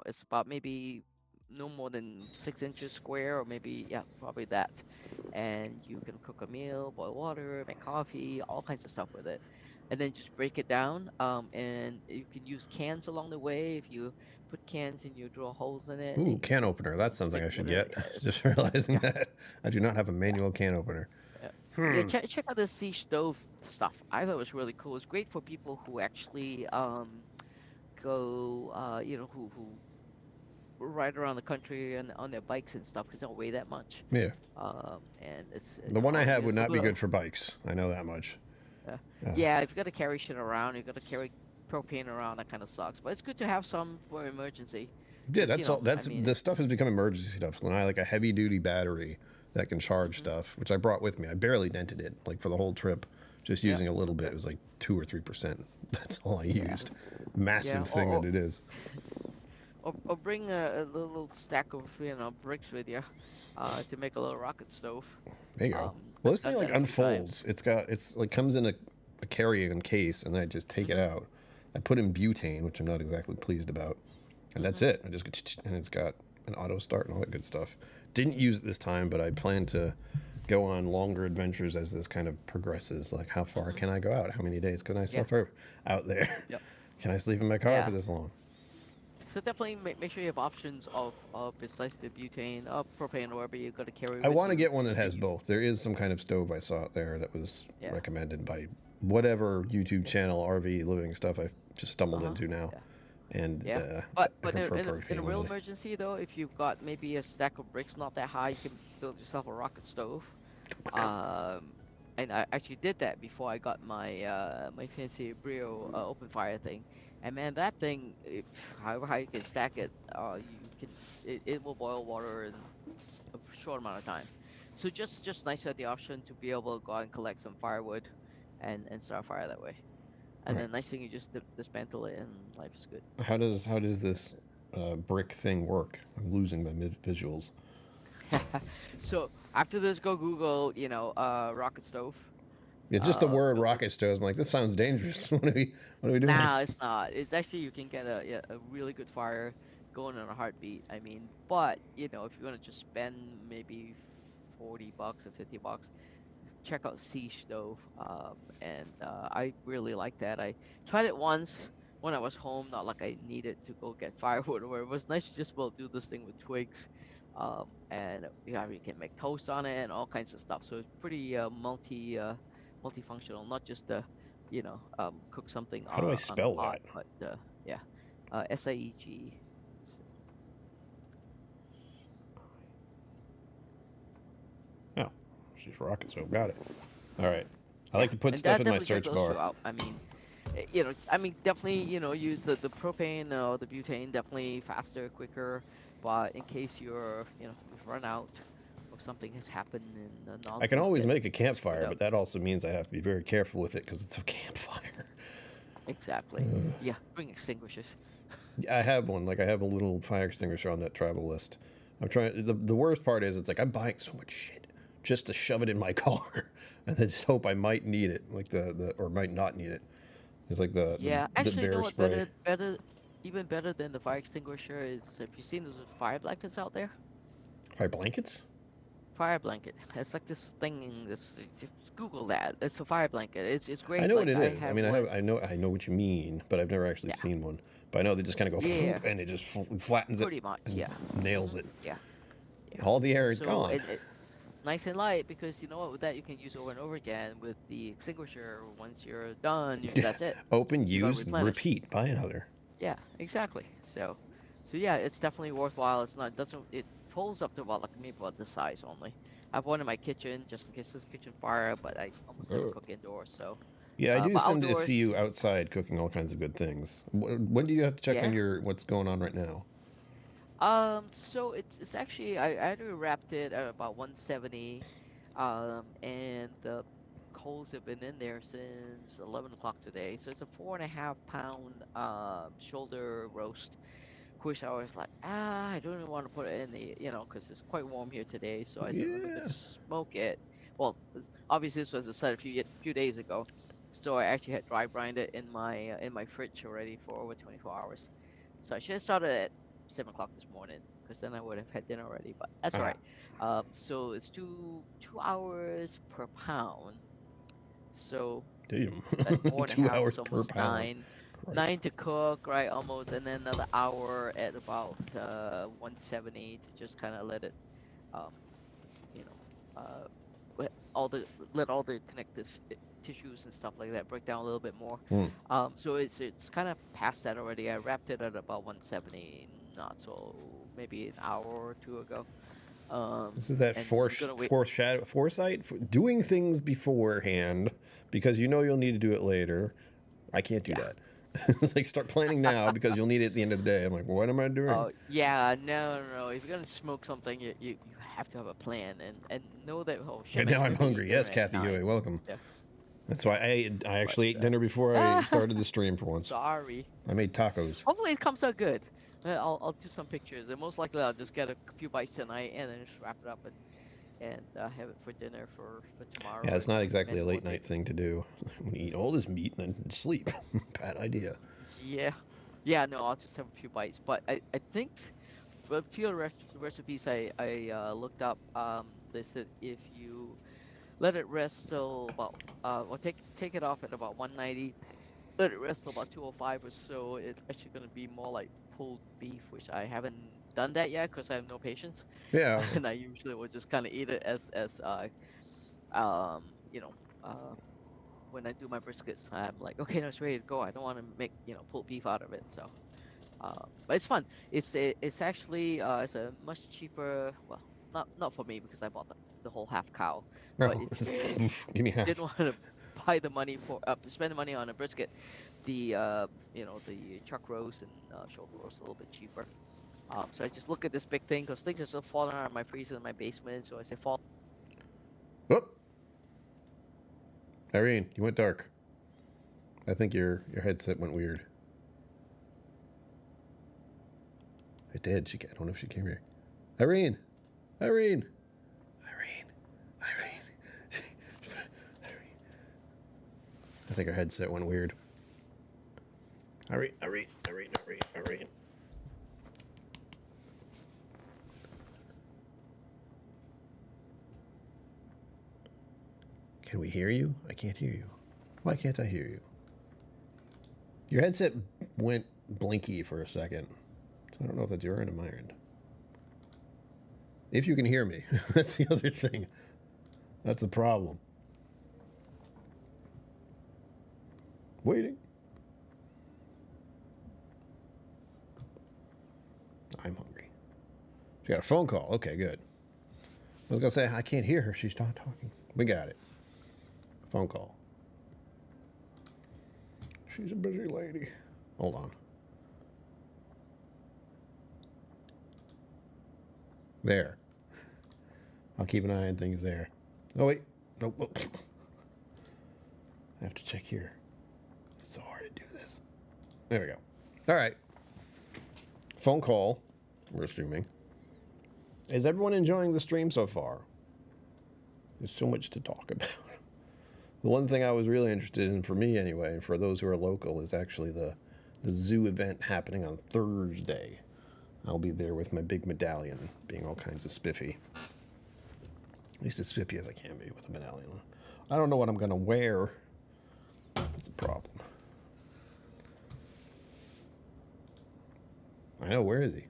B: it's about maybe no more than 6 inches square, or maybe, yeah, probably that. And you can cook a meal, boil water, make coffee, all kinds of stuff with it. And then just break it down. And you can use cans along the way. If you put cans and you drill holes in it,
A: Ooh,
B: and you
A: can
B: can
A: opener. That's something
B: stick
A: I
B: it
A: should
B: in there.
A: get.
B: Yes.
A: Just realizing
B: Yeah.
A: that I do not have a manual can opener.
B: Yeah. Yeah,
A: Hmm.
B: check out this sea stove stuff. I thought it was really cool. It's great for people who actually go who ride around the country and on their bikes and stuff because they don't weigh that much.
A: Yeah.
B: And it's
A: The one I have
B: obviously
A: would
B: it's a
A: not be
B: little
A: good for bikes. I know that much.
B: uh,
A: Uh,
B: yeah. If you got to carry shit around, you got to carry propane around. That kind of sucks. But it's good to have some for emergency.
A: yeah,
B: Because
A: that's all.
B: I
A: That's
B: mean
A: the stuff has
B: it's
A: become emergency stuff. And I like a heavy duty battery that can charge
B: hmm
A: stuff, which I brought with me. I barely dented it, like for the whole trip, just
B: yeah,
A: using a little bit. It was like 2 or 3%. That's all I
B: yeah,
A: used.
B: yeah.
A: Massive thing that it is.
B: Or bring a little stack of bricks with you, to make a little rocket stove.
A: There you go.
B: Um,
A: Well,
B: I've
A: this thing
B: done
A: like
B: that a few times.
A: unfolds. It's like comes in a carrying case, and I just take it
B: hmm
A: out. I put in butane, which I'm not exactly pleased about, and that's
B: hmm
A: it. I just go and it's got an auto start and all that good stuff. Didn't use it this time, but I plan to go on longer adventures as this kind of progresses. Like, how far
B: hmm
A: can I go out? How many days can I
B: Yeah.
A: sleep out there?
B: Yep.
A: Can I sleep in my car for
B: Yeah.
A: this long?
B: So definitely make sure you have options of besides the butane, propane, or whatever you got to carry
A: I
B: with
A: want to
B: you.
A: get one that
B: That
A: has
B: you
A: both. There is some kind of stove I saw out there that was
B: Yeah.
A: recommended by whatever YouTube channel RV living stuff I just stumbled
B: Uh-huh.
A: into now,
B: Yeah.
A: and
B: Yeah.
A: I
B: But
A: prefer
B: in a
A: propane
B: real
A: really.
B: emergency though, if you've got maybe a stack of bricks not that high, you can build yourself a rocket stove. Um, and I actually did that before I got my fancy Brio open fire thing. And man, that thing, if however high you can stack it, you can it will boil water in a short amount of time. So just nice to have the option to be able to go out and collect some firewood, and start a fire that way.
A: All
B: And
A: right.
B: then nice thing you just dismantle it and life is good.
A: How does this brick thing work? I'm losing my visuals.
B: So after this, go Google, rocket stove.
A: Yeah, just the word
B: You'll
A: rocket stove. I'm like, this sounds dangerous. What are we doing?
B: Nah, it's not. It's actually you can get a really good fire going in a heartbeat. I mean, but if you're gonna just spend maybe $40 or $50, check out Sea Stove. And I really like that. I tried it once when I was home, not like I needed to go get firewood or whatever. It was nice to just well do this thing with twigs. And you can make toast on it and all kinds of stuff. So it's pretty multifunctional, not just cook something
A: How do I
B: on a
A: spell
B: pot,
A: that?
B: but yeah, SIEG.
A: Oh, she's rocket stove. Got it. All right. I
B: Yeah,
A: like to put
B: and
A: stuff
B: that
A: in my
B: definitely check
A: search
B: those two
A: bar.
B: out. I mean, definitely, use the propane or the butane, definitely faster, quicker. But in case you've run out, or something has happened and
A: I can
B: nonsense
A: always
B: get
A: make a
B: spread
A: campfire,
B: out.
A: but that also means I have to be very careful with it because it's a campfire.
B: Exactly. Yeah, bring extinguishers.
A: I have one. Like I have a little fire extinguisher on that travel list. I'm trying. The worst part is it's like I'm buying so much shit just to shove it in my car, and then just hope I might need it, like the or might not need it. It's like
B: Yeah,
A: the
B: actually, you know
A: bear
B: what?
A: spray.
B: Even better than the fire extinguisher is, have you seen those fire blankets out there?
A: Fire blankets?
B: Fire blanket. It's like this thing. Just Google that. It's a fire blanket. It's
A: I
B: great.
A: know what
B: Like
A: it
B: I
A: is. I
B: have
A: mean,
B: one.
A: I know what you mean, but I've never actually
B: Yeah,
A: seen one. But I know they just kind of go
B: yeah,
A: and it just flattens it
B: pretty much.
A: and
B: Yeah,
A: nails it.
B: yeah, yeah.
A: All the air is
B: So
A: gone.
B: it's nice and light because you know what? With that, you can use over and over again. With the extinguisher, once you're done, that's it.
A: Open,
B: You gotta
A: use,
B: replenish.
A: repeat. Buy another.
B: Yeah, exactly. So yeah, it's definitely worthwhile. It's not doesn't it pulls up to about like maybe about this size only. I have one in my kitchen just in case there's a kitchen fire, but I almost never cook indoors. So,
A: Yeah, I do
B: but
A: tend to see
B: outdoors,
A: you outside cooking all kinds of good things. When do you have to check on
B: yeah.
A: your what's going on right now?
B: So it's actually I already wrapped it at about 170, and the coals have been in there since 11 o'clock today. So it's a 4.5 pound shoulder roast. Which I was like, I don't even want to put it in the, because it's quite warm here today. So I said, let me
A: Yeah.
B: just smoke it. Well, obviously this was a set a few days ago, so I actually had dry brined it in my fridge already for over 24 hours. So I should have started at 7 o'clock this morning, because then I would have had dinner already. But that's all
A: Ah,
B: right. So it's 2 hours per pound. So
A: damn.
B: that's four and a
A: Two
B: half.
A: hours
B: It's
A: per
B: almost
A: pound.
B: nine.
A: Christ.
B: 9 to cook, right? Almost, and then another hour at about 170 to just kind of let it, um, you know, let all the connective tissues and stuff like that break down a little bit more.
A: Hmm.
B: So it's kind of past that already. I wrapped it at about 170, not so maybe an hour or two ago.
A: This is that
B: And I'm gonna wait.
A: foresight, doing things beforehand because you know you'll need to do it later. I can't do
B: Yeah.
A: that. It's like start planning now because you'll need it at the end of the day. I'm like, what am I doing?
B: Oh yeah, no. If you're gonna smoke something, you have to have a plan and know that. Oh shit,
A: And
B: man,
A: now
B: you're
A: I'm
B: gonna be eating
A: hungry. Yes,
B: dinner at
A: Kathy Huey,
B: 9.
A: welcome.
B: Yeah,
A: That's why I
B: but
A: actually ate dinner before I
B: ah,
A: started the stream for once.
B: sorry.
A: I made tacos.
B: Hopefully it comes out good. I'll do some pictures, and most likely I'll just get a few bites tonight and then just wrap it up and have it for dinner for
A: Yeah,
B: tomorrow
A: it's
B: and
A: not exactly
B: and
A: a
B: more
A: late night
B: days.
A: thing to do. When you eat all this meat and then sleep. Bad idea.
B: Yeah, yeah. No, I'll just have a few bites, but I think for a few recipes I looked up, they said if you let it rest till about or take it off at about 190, let it rest till about 205 or so. It's actually going to be more like pulled beef, which I haven't done that yet because I have no patience,
A: Yeah.
B: and I usually will just kind of eat it as um you know uh when I do my briskets. I'm like, okay, no, it's ready to go. I don't want to make pulled beef out of it. So but it's fun. It's actually it's a much cheaper. Well, not for me because I bought the whole half cow. But
A: No.
B: if
A: Give me
B: you
A: half.
B: didn't want to buy the money for spend the money on a brisket, the the chuck roast and shoulder roast a little bit cheaper. So I just look at this big thing because things are still falling out of my freezer in my basement. So I say, fall.
A: Whoop. Irene, you went dark. I think your headset went weird. It did. I don't know if she came here. Irene! Irene! Irene! Irene! Irene! I think her headset went weird. Irene! Irene! Irene! Irene! Irene! Can we hear you? I can't hear you. Why can't I hear you? Your headset went blinky for a second. So I don't know if that's your end or my end. If you can hear me, that's the other thing. That's the problem. Waiting. I'm hungry. She got a phone call. Okay, good. I was going to say, I can't hear her. She's not talking. We got it. Phone call. She's a busy lady. Hold on. There. I'll keep an eye on things there. Oh, wait. Nope. Oh. I have to check here. It's so hard to do this. There we go. All right. Phone call, we're assuming. Is everyone enjoying the stream so far? There's so much to talk about. The one thing I was really interested in, for me anyway, and for those who are local, is actually the zoo event happening on Thursday. I'll be there with my big medallion, being all kinds of spiffy. At least as spiffy as I can be with a medallion. I don't know what I'm going to wear. That's a problem. I know, where is he?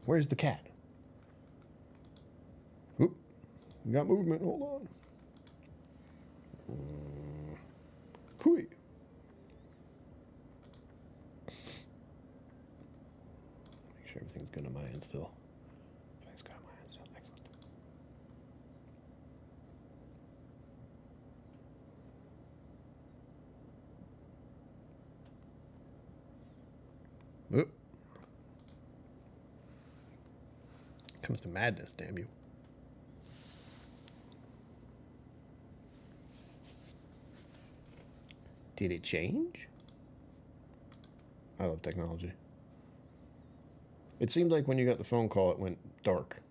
A: Where's the cat? Oop, we got movement, hold on. Hooey. Make sure everything's good on my end still. Everything's good on my end still, excellent. Oop. Comes to madness, damn you. Did it change? I love technology. It seemed like when you got the phone call, it went dark.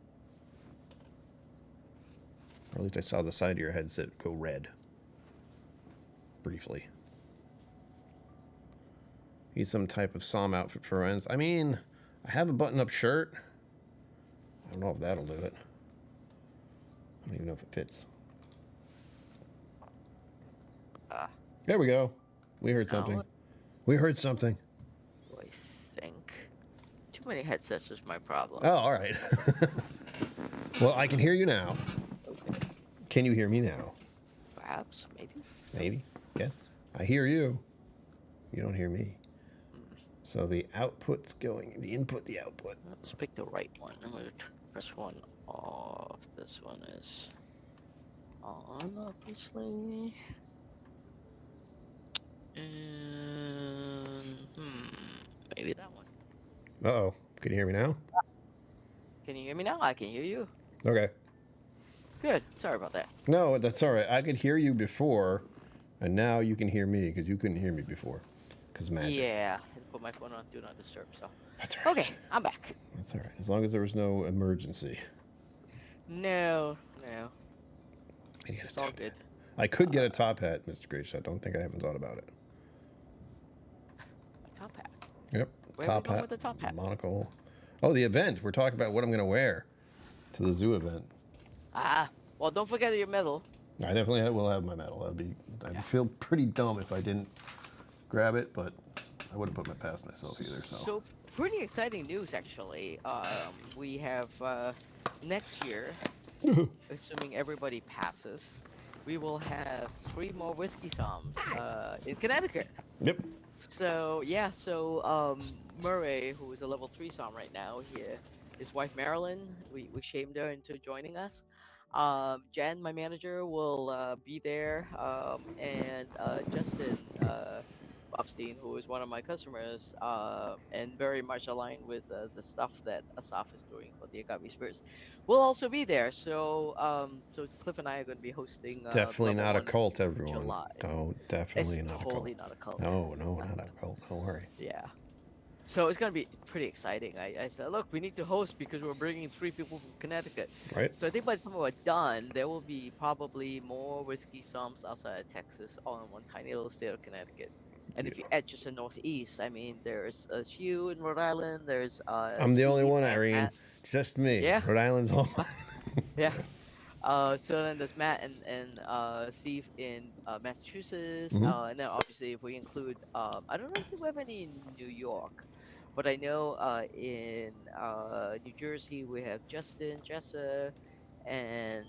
A: Or at least I saw the side of your headset go red. Briefly. Need some type of Psalm outfit for friends. I mean, I have a button-up shirt. I don't know if that'll do it. I don't even know if it fits. There we go. We heard something. We heard something.
B: I think too many headsets is my problem.
A: Oh, all right. Well, I can hear you now.
B: Okay.
A: Can you hear me now?
B: Perhaps, maybe.
A: Maybe. Yes. I hear you. You don't hear me. So the output's going, the input, the output.
B: Let's pick the right one. I'm going to press one off. This one is on, obviously. And, maybe that one.
A: Uh-oh. Can you hear me now?
B: Can you hear me now? I can hear you.
A: Okay.
B: Good. Sorry about that.
A: No, that's all right. I could hear you before, and now you can hear me because you couldn't hear me before. Because magic.
B: Yeah. I had to put my phone on Do Not Disturb, so.
A: That's all right.
B: Okay, I'm back.
A: That's all right. As long as there was no emergency.
B: No.
A: It's
B: all good.
A: I could get a top hat, Mr. Grace. I don't think I haven't thought about it.
B: A top hat.
A: Yep.
B: Where
A: top
B: are we going
A: hat.
B: with the top hat?
A: Monocle. Oh, the event. We're talking about what I'm going to wear to the zoo event.
B: Well, don't forget your medal.
A: I definitely will have my medal. I'd feel pretty dumb if I didn't grab it, but I wouldn't put my past myself either.
B: So pretty exciting news, actually. We have next year, assuming everybody passes, we will have 3 more whiskey psalms in Connecticut.
A: Yep.
B: So yeah, Murray, who is a level 3 psalm right now, his wife Marilyn, we shamed her into joining us. Jen, my manager, will be there, and Justin Bobstein, who is one of my customers, and very much aligned with the stuff that Asaf is doing for the Agave Spirits, will also be there. So, Cliff and I are going to be hosting.
A: Definitely not a cult, everyone.
B: July.
A: Definitely
B: it's
A: not
B: totally
A: a cult.
B: not a cult.
A: No, not a cult. Don't worry.
B: Yeah. So it's going to be pretty exciting. I said, look, we need to host because we're bringing 3 people from Connecticut.
A: Right.
B: So I think by the time we're done, there will be probably more whiskey psalms outside of Texas on one tiny little state of Connecticut. And if you add just the Northeast, I mean, there's Hugh in Rhode Island. There's
A: I'm the only
B: Steve
A: one,
B: and
A: Irene.
B: Matt.
A: Just me.
B: Yeah.
A: Rhode Island's home.
B: Yeah. So then there's Matt and Steve in Massachusetts.
A: Mhm.
B: And then obviously if we include, I don't know if we have any in New York, but I know in New Jersey we have Justin, Jessa, and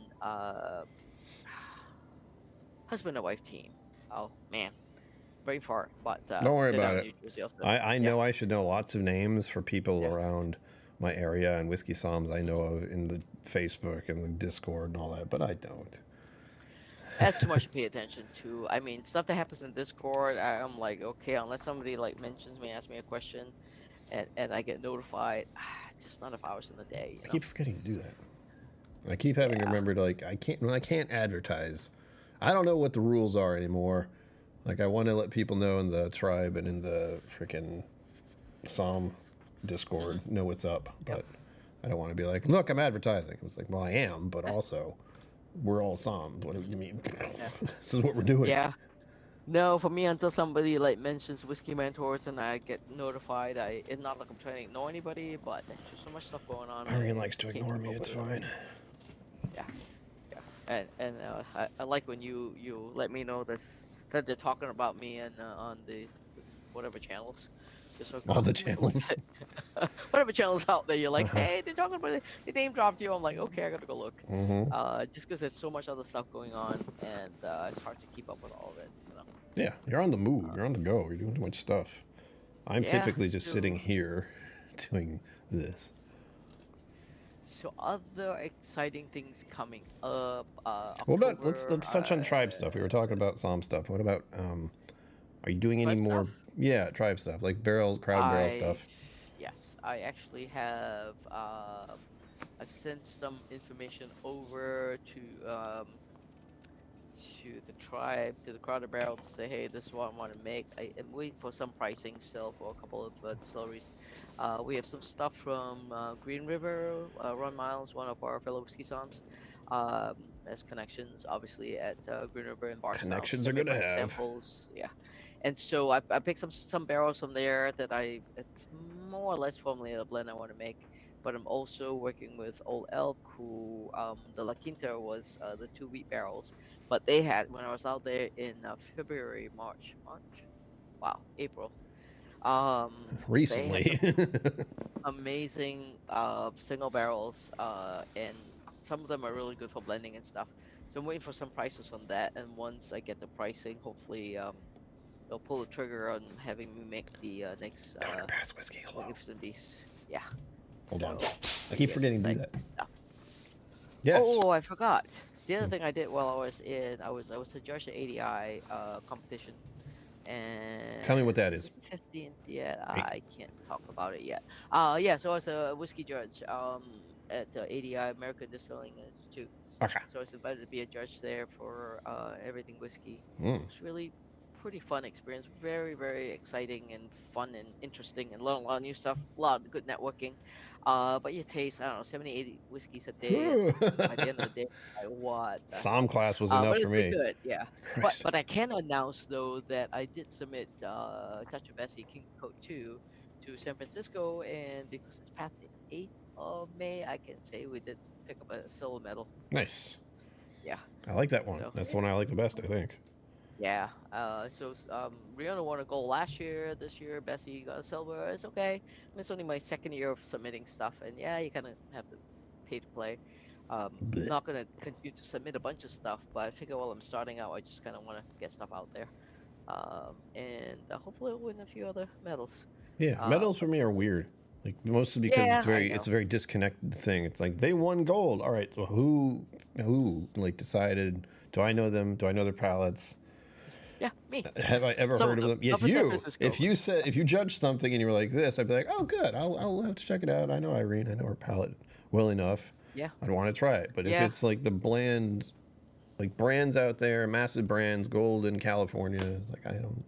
B: husband and wife team. Oh man, very far, but
A: Don't worry
B: they're
A: about
B: down
A: it.
B: in New Jersey also.
A: I know I should know lots of names for people
B: Yeah.
A: around my area and whiskey psalms I know of in the Facebook and the Discord and all that, but I don't.
B: That's too much to pay attention to. I mean, stuff that happens in Discord, I'm like, okay, unless somebody like mentions me, asks me a question, and I get notified, it's just not enough hours in the day.
A: I keep forgetting to do that. I keep having to
B: Yeah.
A: remember to like I can't advertise. I don't know what the rules are anymore. Like I want to let people know in the tribe and in the freaking Psalm Discord
B: Mhm.
A: know what's up,
B: Yep.
A: but I don't want to be like, look, I'm advertising. It's like, well, I am, but
B: Eh,
A: also we're all Psalms. What do you mean?
B: Yeah.
A: This is what we're doing.
B: Yeah. No, for me, until somebody like mentions whiskey mentors and I get notified, it's not like I'm trying to ignore anybody, but there's just so much stuff going on.
A: Irene
B: I
A: likes to
B: can't
A: ignore
B: keep
A: me.
B: up
A: It's
B: with it all.
A: fine.
B: Yeah, yeah. And I like when you let me know this that they're talking about me and on the whatever channels, just so I go,
A: All
B: oh,
A: the
B: let me go look
A: channels.
B: at whatever channels out there. You're like,
A: Uh-huh.
B: hey, they're talking about it. They name dropped you. I'm like, okay, I gotta go look.
A: Mm-hmm.
B: Just because there's so much other stuff going on and it's hard to keep up with all of it. You know.
A: Yeah, you're on the move. You're on the go. You're doing too much stuff. I'm
B: Yeah.
A: typically just sitting here doing this.
B: So other exciting things coming up.
A: What about
B: October.
A: let's touch on tribe stuff. We were talking about Psalm stuff. What about are you doing any
B: Tribe
A: more
B: stuff.
A: tribe stuff like barrel crowd barrel
B: I
A: stuff?
B: yes, I actually have. I've sent some information over to the tribe, to the Crowder Barrel, to say, hey, this is what I want to make. I am waiting for some pricing still for a couple of distilleries. We have some stuff from Green River. Ron Miles, one of our fellow whiskey somms, has connections, obviously, at Green River and Barstow.
A: Connections are
B: Sent me a
A: good to
B: bunch of
A: have.
B: samples. Yeah. And so I picked some barrels from there that it's more or less formulated a blend I want to make. But I'm also working with Old Elk, who the La Quinta was the 2 wheat barrels, but they had when I was out there in February, March, wow, April. They had
A: Recently.
B: some amazing single barrels, and some of them are really good for blending and stuff. So I'm waiting for some prices on that, and once I get the pricing, hopefully they'll pull the trigger on having me make the next
A: Donor Pass whiskey. Hello.
B: Magnificent Beast. Yeah.
A: Hold on.
B: So
A: I keep
B: pretty
A: forgetting to do
B: exciting
A: that.
B: stuff.
A: Yes.
B: Oh, I forgot. The other thing I did while I was I was a judge at ADI competition,
A: Tell me what
B: and
A: that
B: is
A: is.
B: it the 15th yet?
A: Wait.
B: I can't talk about it yet. Yeah, so I was a whiskey judge at ADI American Distilling Institute.
A: Okay.
B: So I was invited to be a judge there for everything whiskey.
A: Mm.
B: It was really pretty fun experience. Very, very exciting and fun and interesting and learn a lot of new stuff. A lot of good networking. But you taste, I don't know, 70, 80 whiskeys a day, and by the end of the day, like, what the
A: Psalm
B: hell?
A: class was
B: But
A: enough for
B: it's been
A: me.
B: good, yeah. But
A: Christ.
B: but I can announce though that I did submit Touch of Bessie King Code 2 to San Francisco, and because it's past the 8th of May, I can say we did pick up a silver medal.
A: Nice.
B: Yeah.
A: I like that one.
B: So
A: That's the
B: yeah.
A: one I like the best, I think.
B: Yeah. Rihanna won a gold last year. This year, Bessie got a silver. It's okay. It's only my second year of submitting stuff, and yeah, you kind of have to pay to play.
A: Blech.
B: Not gonna continue to submit a bunch of stuff, but I figure while I'm starting out, I just kind of want to get stuff out there. And hopefully I'll win a few other medals.
A: Yeah, medals for
B: But
A: me are weird. Like mostly because
B: yeah, I
A: it's
B: know.
A: a very disconnected thing. It's like they won gold. All right, so who like decided? Do I know them? Do I know their palettes?
B: Yeah, me.
A: Have I ever
B: Some
A: heard
B: of
A: of
B: them.
A: them? Yes,
B: Not for San
A: you.
B: Francisco.
A: If you judged something and you were like this, I'd be like, oh, good. I'll have to check it out. I know Irene. I know her palette well enough.
B: Yeah,
A: I'd want to try it. But if
B: yeah,
A: it's like the bland, like brands out there, massive brands, gold in California, it's like I don't.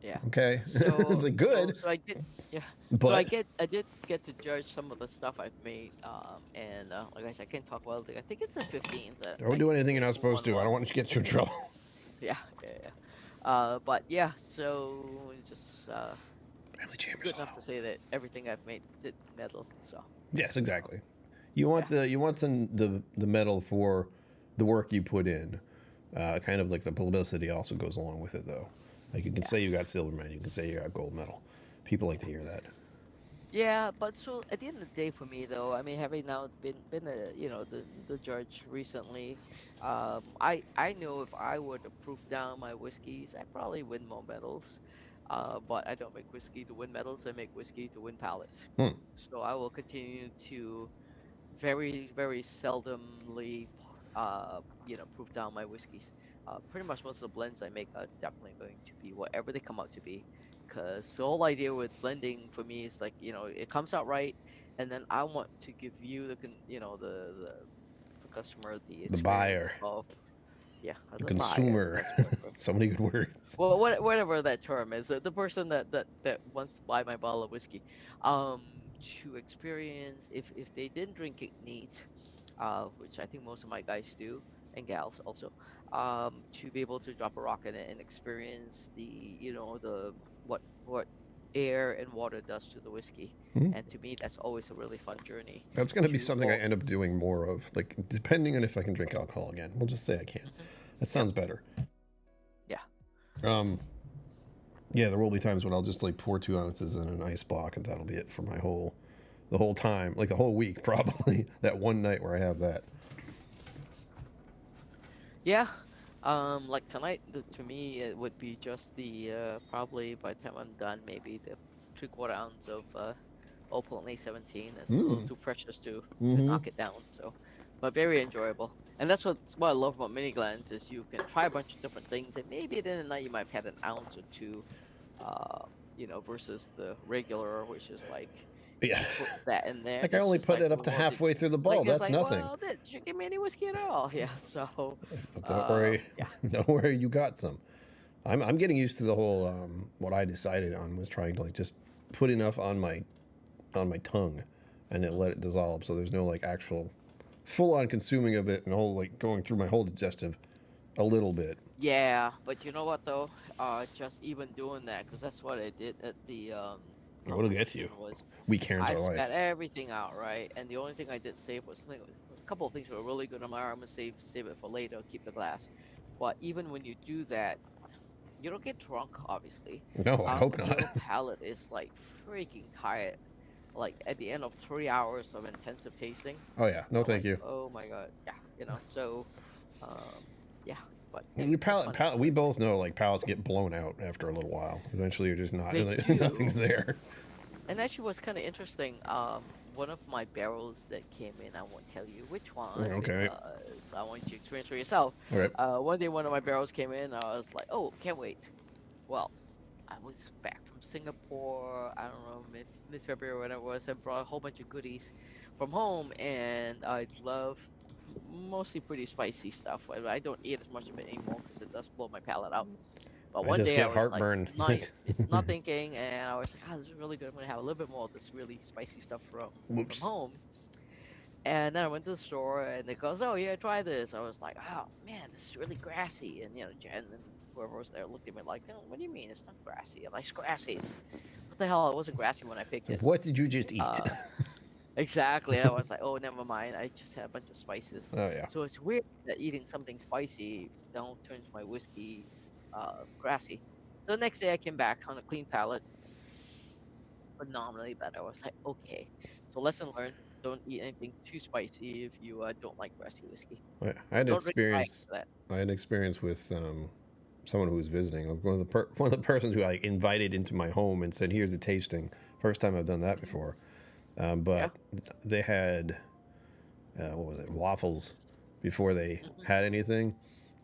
B: yeah.
A: Okay, it's
B: So
A: like
B: so
A: good,
B: so I did. Yeah. So
A: but
B: I did get to judge some of the stuff I've made. And like I said, I can't talk about it. I think it's the 15th.
A: don't
B: I
A: do
B: can
A: anything
B: say
A: you're not
B: who
A: supposed
B: won
A: to. I
B: what.
A: don't want you to get you in trouble.
B: Yeah, yeah, yeah. But yeah. So just
A: Family Chambers.
B: good enough to say that everything I've made did medal. So
A: Yes,
B: um,
A: exactly.
B: yeah,
A: You want the medal for the work you put in. Kind of like the publicity also goes along with it, though. Like you can
B: yeah,
A: say you got silver medal, you can say you got gold medal. People like
B: yeah.
A: to hear that.
B: Yeah, but so at the end of the day, for me though, I mean, having now been a the judge recently, I know if I were to proof down my whiskeys, I probably win more medals. But I don't make whiskey to win medals. I make whiskey to win pallets.
A: Hmm.
B: So I will continue to very seldomly proof down my whiskeys. Pretty much most of the blends I make are definitely going to be whatever they come out to be, because the whole idea with blending for me is like, it comes out right, and then I want to give you the customer the
A: The
B: experience
A: buyer,
B: of
A: the
B: the buyer.
A: consumer.
B: That's what.
A: So many good words.
B: Well, whatever that term is, the person that wants to buy my bottle of whiskey, um, to experience if they didn't drink it neat, which I think most of my guys do and gals also, to be able to drop a rock in it and experience the the what air and water does to the whiskey,
A: Hmm?
B: and to me that's always a really fun journey.
A: That's going to be
B: To
A: something I
B: all,
A: end up doing more of, like depending on if I can drink alcohol again. We'll just say I can.
B: Mhm.
A: That
B: Yep,
A: sounds better.
B: yeah,
A: Um, yeah, there will be times when I'll just like pour 2 ounces in an ice block, and that'll be it for the whole time, like the whole week probably. That one night where I have that.
B: yeah. Like tonight, to me, it would be just the probably by the time I'm done, maybe the 3/4 ounce of Opal 17. It's a little
A: Mm.
B: too precious to
A: Mm-hmm.
B: knock it down. So, but very enjoyable. And that's what I love about mini Glens is you can try a bunch of different things, and maybe at the end of the night you might have had an ounce or two, uh, versus the regular, which is like
A: Yeah.
B: you put that in there,
A: Like I
B: and it's
A: only
B: just
A: put
B: like,
A: it up to
B: well,
A: halfway through the
B: like
A: ball.
B: it's
A: That's
B: like,
A: nothing.
B: well, did you give me any whiskey at all? Yeah. So,
A: But don't worry.
B: yeah.
A: Don't worry. You got some. I'm getting used to the whole. What I decided on was trying to like just put enough on my tongue, and then let it dissolve. So there's no like actual full on consuming of it and whole like going through my whole digestive a little bit.
B: Yeah, but you know what though? Just even doing that, because that's what I did at the
A: What'll get to
B: convention
A: you?
B: was
A: We Karens
B: I
A: are life.
B: spat everything out, right? And the only thing I did save was something, a couple of things were really good. I'm like, I'm gonna save it for later, keep the glass. But even when you do that, you don't get drunk, obviously.
A: No, I hope not.
B: Your palate is like freaking tired. Like at the end of 3 hours of intensive tasting,
A: Oh yeah, no,
B: I'm
A: thank
B: like,
A: you.
B: oh my god, yeah, so, um, yeah, but hey,
A: Your
B: just
A: palate,
B: fun
A: palate. We
B: experience.
A: both know like palates get blown out after a little while. Eventually, you're just not.
B: They
A: Nothing's
B: do.
A: there.
B: And actually, what's kind of interesting, one of my barrels that came in, I won't tell you which one
A: Okay.
B: because I want you to experience for yourself.
A: All right.
B: One day, one of my barrels came in, I was like, oh, can't wait. Well, I was back from Singapore, I don't know, mid-February, whatever it was. I brought a whole bunch of goodies from home, and I love mostly pretty spicy stuff. I don't eat as much of it anymore because it does blow my palate out. But
A: I
B: one
A: just
B: day I
A: get
B: was like,
A: heartburn.
B: it's not thinking, and I was like, oh, this is really good. I'm gonna have a little bit more of this really spicy stuff from
A: Whoops.
B: home. And then I went to the store, and it goes, oh yeah, try this. I was like, oh man, this is really grassy. And Jen and whoever was there looked at me like, what do you mean it's not grassy? I'm like, it's grassy. What the hell? It wasn't grassy when I picked it.
A: What did you just eat?
B: Uh, exactly. I was like, oh, never mind. I just had a bunch of spices.
A: Oh yeah.
B: So it's weird that eating something spicy now turns my whiskey grassy. So the next day I came back on a clean palate, phenomenally better. I was like, okay. So lesson learned: don't eat anything too spicy if you don't like grassy whiskey.
A: Oh, yeah. I had
B: Don't drink Diet
A: experience.
B: for that.
A: I had experience with someone who was visiting. Like, one of the persons who I invited into my home and said, "Here's a tasting." First time I've done that
B: Hmm.
A: before.
B: Yeah.
A: But they had what was it, waffles before they
B: Hmm.
A: had anything.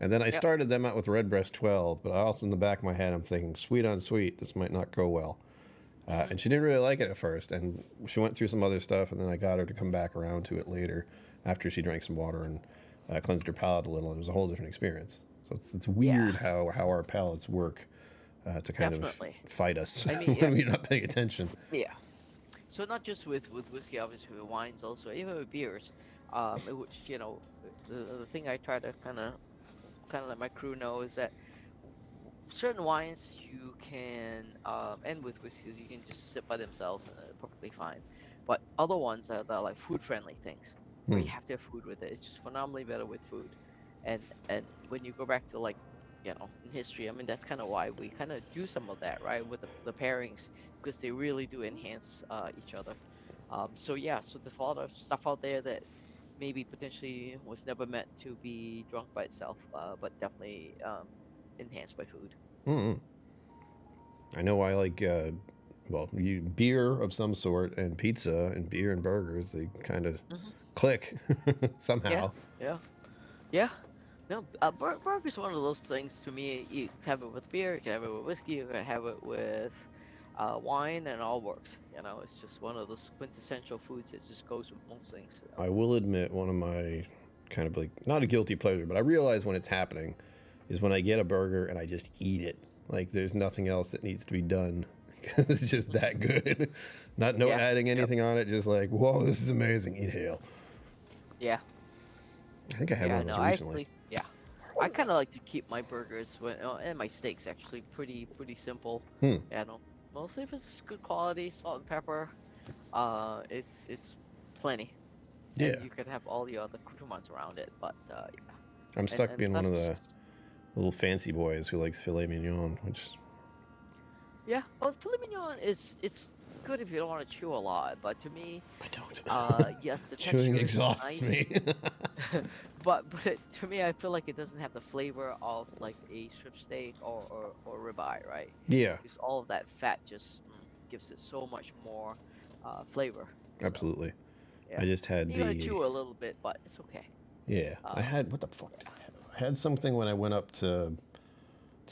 A: And then I
B: Yeah.
A: started them out with Redbreast 12, but also in the back of my head, I'm thinking, sweet on sweet, this might not go well.
B: Hmm.
A: And she didn't really like it at first, and she went through some other stuff, and then I got her to come back around to it later after she drank some water and cleansed her palate a little. It was a whole different experience. So it's
B: Yeah.
A: weird how our palates work to kind of
B: Definitely.
A: fight us
B: I mean, yeah.
A: when we're not paying attention.
B: Yeah. So not just with whiskey, obviously with wines, also even with beers. Which the thing I try to kind of let my crew know is that certain wines you can and with whiskeys you can just sit by themselves and they're perfectly fine, but other ones that are like food friendly things where
A: Hmm.
B: you have to have food with it, it's just phenomenally better with food. And when you go back to like in history, I mean that's kind of why we kind of do some of that, right, with the pairings, because they really do enhance each other. So yeah, so there's a lot of stuff out there that maybe potentially was never meant to be drunk by itself, but definitely enhanced by food.
A: Mm-mm. I know I like, beer of some sort and pizza and beer and burgers. They kind of
B: Hmm.
A: click
B: Yeah,
A: somehow.
B: yeah, yeah. No, burger's one of those things to me. You can have it with beer, you can have it with whiskey, you can have it with wine, and it all works. It's just one of those quintessential foods that just goes with most things.
A: I will admit, one of my kind of like, not a guilty pleasure, but I realize when it's happening is when I get a burger and I just eat it. Like there's nothing else that needs to be done. It's just that good. Not adding anything on it, just like, whoa, this is amazing. Eat hail.
B: Yeah.
A: I think I had one of those recently.
B: I kind of like to keep my burgers and my steaks actually pretty simple. Mostly if it's good quality, salt and pepper. It's plenty.
A: Yeah.
B: And you could have all the other accoutrements around it, but yeah.
A: I'm stuck being one of the little fancy boys who likes filet mignon, which.
B: Yeah, well, filet mignon it's good if you don't want to chew a lot, but to me,
A: I don't.
B: yes, the
A: chewing
B: texture
A: exhausts
B: is nice.
A: me.
B: but to me, I feel like it doesn't have the flavor of like a strip steak or ribeye, right?
A: Yeah.
B: Because all of that fat just gives it so much more flavor.
A: Absolutely.
B: So, yeah.
A: I just had
B: you gotta chew a little bit, but it's okay.
A: Yeah, I had what the fuck? I had something when I went up to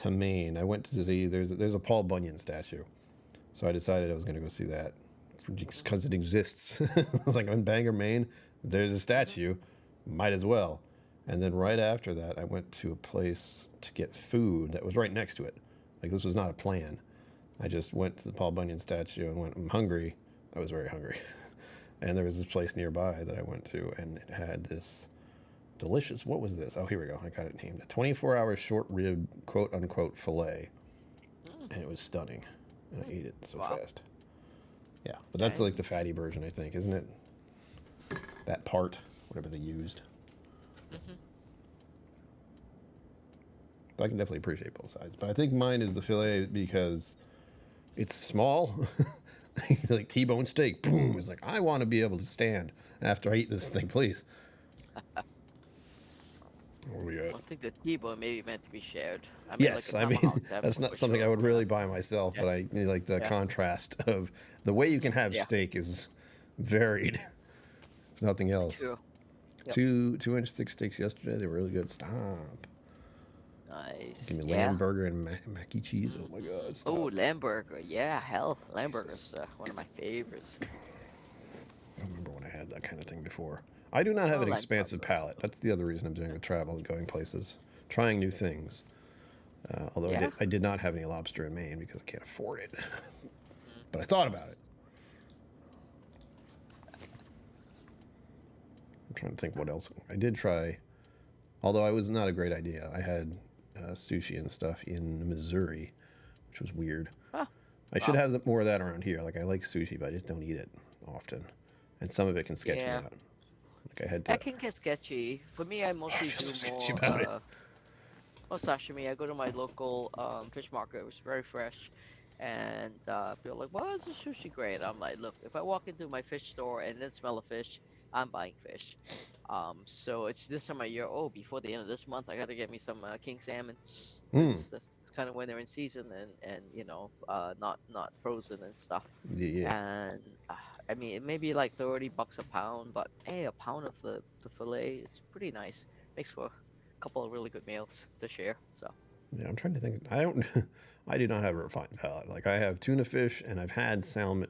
A: Maine. I went to see there's a Paul Bunyan statue, so I decided I was going to go see that because it exists. I was like, I'm in Bangor, Maine. There's a statue, might as well. And then right after that, I went to a place to get food that was right next to it. Like this was not a plan. I just went to the Paul Bunyan statue and went, I'm hungry. I was very hungry. And there was this place nearby that I went to, and it had this delicious, what was this? Oh, here we go. I got it named. A 24-hour short rib, quote unquote, filet. And it was stunning. And I ate it so fast. Yeah, but that's like the fatty version, I think, isn't it? That part, whatever they used. But I can definitely appreciate both sides. But I think mine is the filet because it's small. Like T-bone steak, boom. It's like, I want to be able to stand after I eat this thing, please. Where we at?
B: I think the T-bone may be meant to be shared.
A: Yes, I mean, that's not something I would really buy myself, but I like the contrast of the way you can have steak is varied, if nothing else.
B: True. Yep.
A: 2-inch thick steaks yesterday, they were really good. Stop.
B: Nice.
A: Give me lamb burger and mac and cheese. Oh my god. Stop.
B: Oh, lamb burger. Yeah, hell. Lamb burger's one of my favorites.
A: I remember when I had that kind of thing before. I do not have an expansive palate. That's the other reason I'm doing the travel and going places. Trying new things. Although I did not have any lobster in Maine because I can't afford it. But I thought about it. I'm trying to think what else. I did try, although it was not a great idea. I had sushi and stuff in Missouri, which was weird. I should have more of that around here. Like I like sushi, but I just don't eat it often. And some of it can sketch me out. Like I had to.
B: That can get sketchy. For me, I mostly do more. Sashimi. I go to my local fish market, which is very fresh, and people are like, "Why is the sushi great?" I'm like, "Look, if I walk into my fish store and then smell a fish, I'm buying fish." So it's this time of year. Oh, before the end of this month, I got to get me some king salmon. That's kind of when they're in season and you know, not frozen and stuff. And I mean, it may be like $30 a pound, but hey, a pound of the fillet is pretty nice. Makes for a couple of really good meals to share. So
A: yeah, I'm trying to think. I do not have a refined palate. Like I have tuna fish, and I've had salmon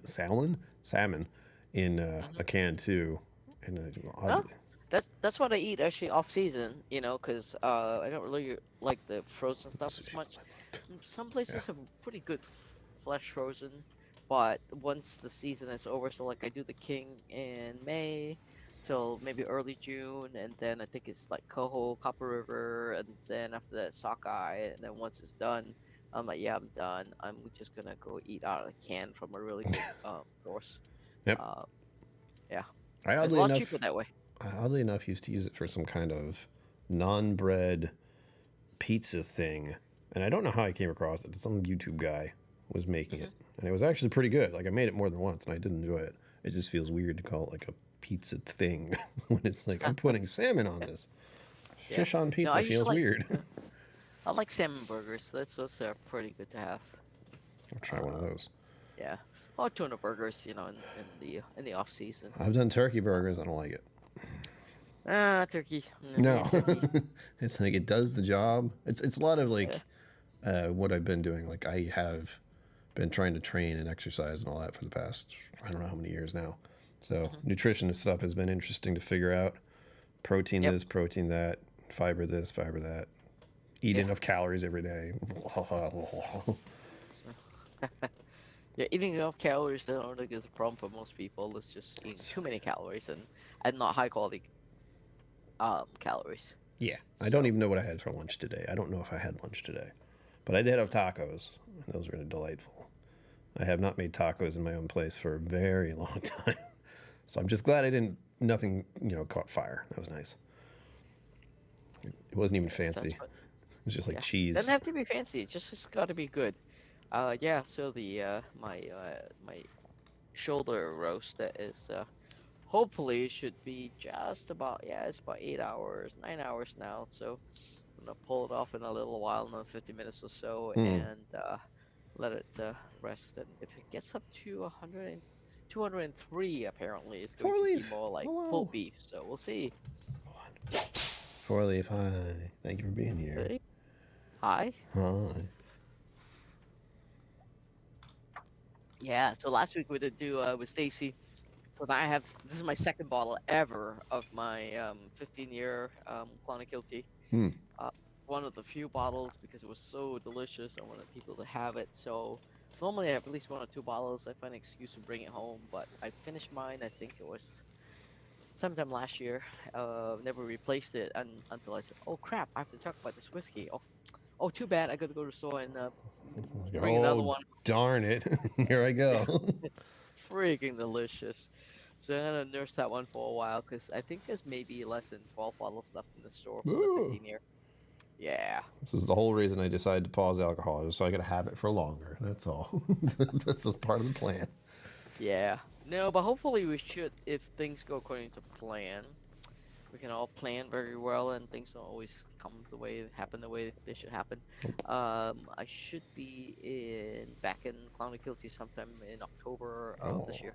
A: in a can too. And
B: that's what I eat actually off season, you know, because I don't really like the frozen stuff as much. Some places have pretty good flesh frozen, but once the season is over, so like I do the king in May till maybe early June, and then I think it's like Coho, Copper River, and then after that Sockeye, and then once it's done, I'm like, yeah, I'm done. I'm just gonna go eat out of the can from a really good source.
A: Yep.
B: Yeah.
A: It's
B: a lot cheaper that way.
A: I oddly enough used to use it for some kind of non-bread pizza thing, and I don't know how I came across it. Some YouTube guy was making it, and it was actually pretty good. Like I made it more than once, and I did enjoy it. It just feels weird to call it like a pizza thing when it's like I'm putting salmon on this. Fish on pizza feels weird.
B: I like salmon burgers. Those are pretty good to have.
A: I'll try one of those.
B: Yeah, or tuna burgers. You know, in the off season.
A: I've done turkey burgers. I don't like it.
B: Turkey.
A: No,
B: turkey.
A: It's like it does the job. It's a lot of like what I've been doing. Like I have been trying to train and exercise and all that for the past I don't know how many years now. So nutrition and stuff has been interesting to figure out. Protein
B: Yep.
A: this, protein that, fiber this, fiber that. Eat
B: Yeah.
A: enough calories every day.
B: Yeah, eating enough calories, I don't think is a problem for most people. It's just eating too many calories and not high quality calories.
A: Yeah, I don't
B: So
A: even know what I had for lunch today. I don't know if I had lunch today, but I did have tacos, and those were delightful. I have not made tacos in my own place for a very long time, so I'm just glad I didn't. Nothing, caught fire. That was nice. It wasn't even fancy.
B: that's
A: It
B: what.
A: was just like
B: Yeah, doesn't
A: cheese.
B: have to be fancy. It's got to be good. Yeah. So the my shoulder roast that is hopefully should be just about, yeah, it's about 8 hours, 9 hours now. So I'm gonna pull it off in a little while, another 50 minutes or so,
A: Hmm.
B: and let it rest. And if it gets up to 100 and 203, apparently it's going
A: Four
B: to be
A: leaf.
B: more like
A: Hello.
B: pulled beef. So we'll see.
A: Four leaf. Hi. Thank you for being here.
B: Hey, hi.
A: Hi.
B: Yeah. So last week we did do with Stacy. Because this is my second bottle ever of my 15-year Clonic tea.
A: Hmm.
B: Uh, one of the few bottles because it was so delicious. I wanted people to have it. So normally I have at least 1 or 2 bottles. I find an excuse to bring it home, but I finished mine. I think it was sometime last year. Never replaced it until I said, "Oh crap! I have to talk about this whiskey." Oh, too bad. I got to go to the store and bring another
A: Oh,
B: one.
A: darn it. Here I
B: Yeah,
A: go.
B: it's freaking delicious. So I'm gonna nurse that one for a while because I think there's maybe less than 12 bottles left in the store for the
A: Ooh.
B: 15-year. Yeah.
A: This is the whole reason I decided to pause alcohol, just so I could have it for longer. That's all. That's just part of the plan.
B: Yeah. No, but hopefully we should, if things go according to plan, we can all plan very well and things don't always happen the way they should happen. I should be back in Clowny Kilty sometime in October of this
A: Oh,
B: year.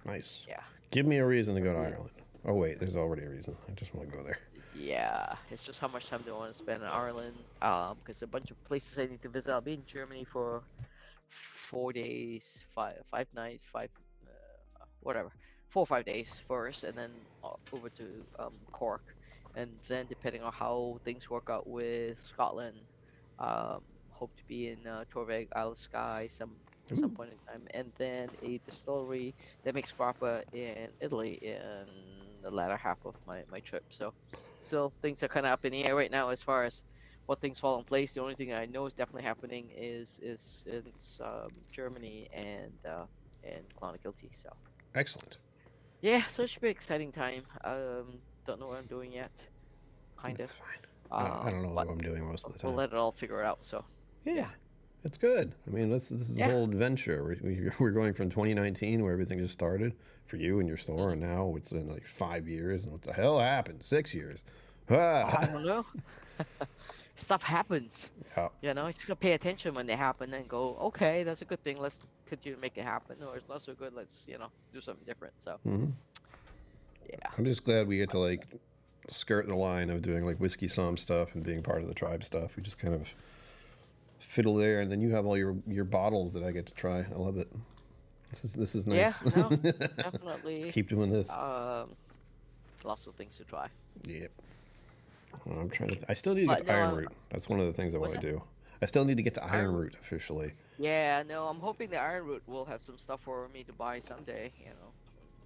A: nice.
B: Yeah.
A: Give me a reason to go to
B: Hopefully.
A: Ireland. Oh, wait, there's already a reason. I just want to go there.
B: Yeah, it's just how much time do I want to spend in Ireland? Because a bunch of places I need to visit. I'll be in Germany for 4 days, five nights, whatever, 4 or 5 days first, and then over to Cork, and then depending on how things work out with Scotland, um, hope to be in Torveg, Isle of Skye some
A: Ooh.
B: point in time, and then a distillery that makes grappa in Italy in the latter half of my trip. So still things are kind of up in the air right now as far as what things fall in place. The only thing I know is definitely happening is Germany and Clonakilty. So
A: Excellent.
B: yeah, so it should be an exciting time. Don't know what I'm doing yet, kind of.
A: That's fine. I don't know
B: But
A: what I'm doing most of the
B: we'll
A: time.
B: let it all figure it out. So
A: Yeah,
B: yeah,
A: it's good. I mean, this is a
B: yeah.
A: whole adventure. We're going from 2019, where everything just started for you and your store,
B: Mhm.
A: and now it's been like 5 years. And what the hell happened? 6 years. Ah.
B: I don't know. Stuff happens.
A: Yeah.
B: You know, you just gotta pay attention when they happen and go, okay, that's a good thing. Let's continue to make it happen. Or it's not so good. Let's do something different. So
A: Hmm.
B: yeah,
A: I'm just glad we get to like skirt the line of doing like whiskey som stuff and being part of the tribe stuff. We just kind of fiddle there, and then you have all your bottles that I get to try. I love it. This is
B: yeah.
A: nice.
B: No,
A: Let's
B: definitely.
A: keep doing this.
B: Um, Lots of things to try.
A: Yep. I'm trying to. I still need to get
B: But
A: to
B: no,
A: Iron Root. That's one of the things I want
B: what's
A: to
B: that?
A: do. I still need to get to Iron
B: Iron.
A: Root officially.
B: Yeah, no, I'm hoping the Ironroot will have some stuff for me to buy someday,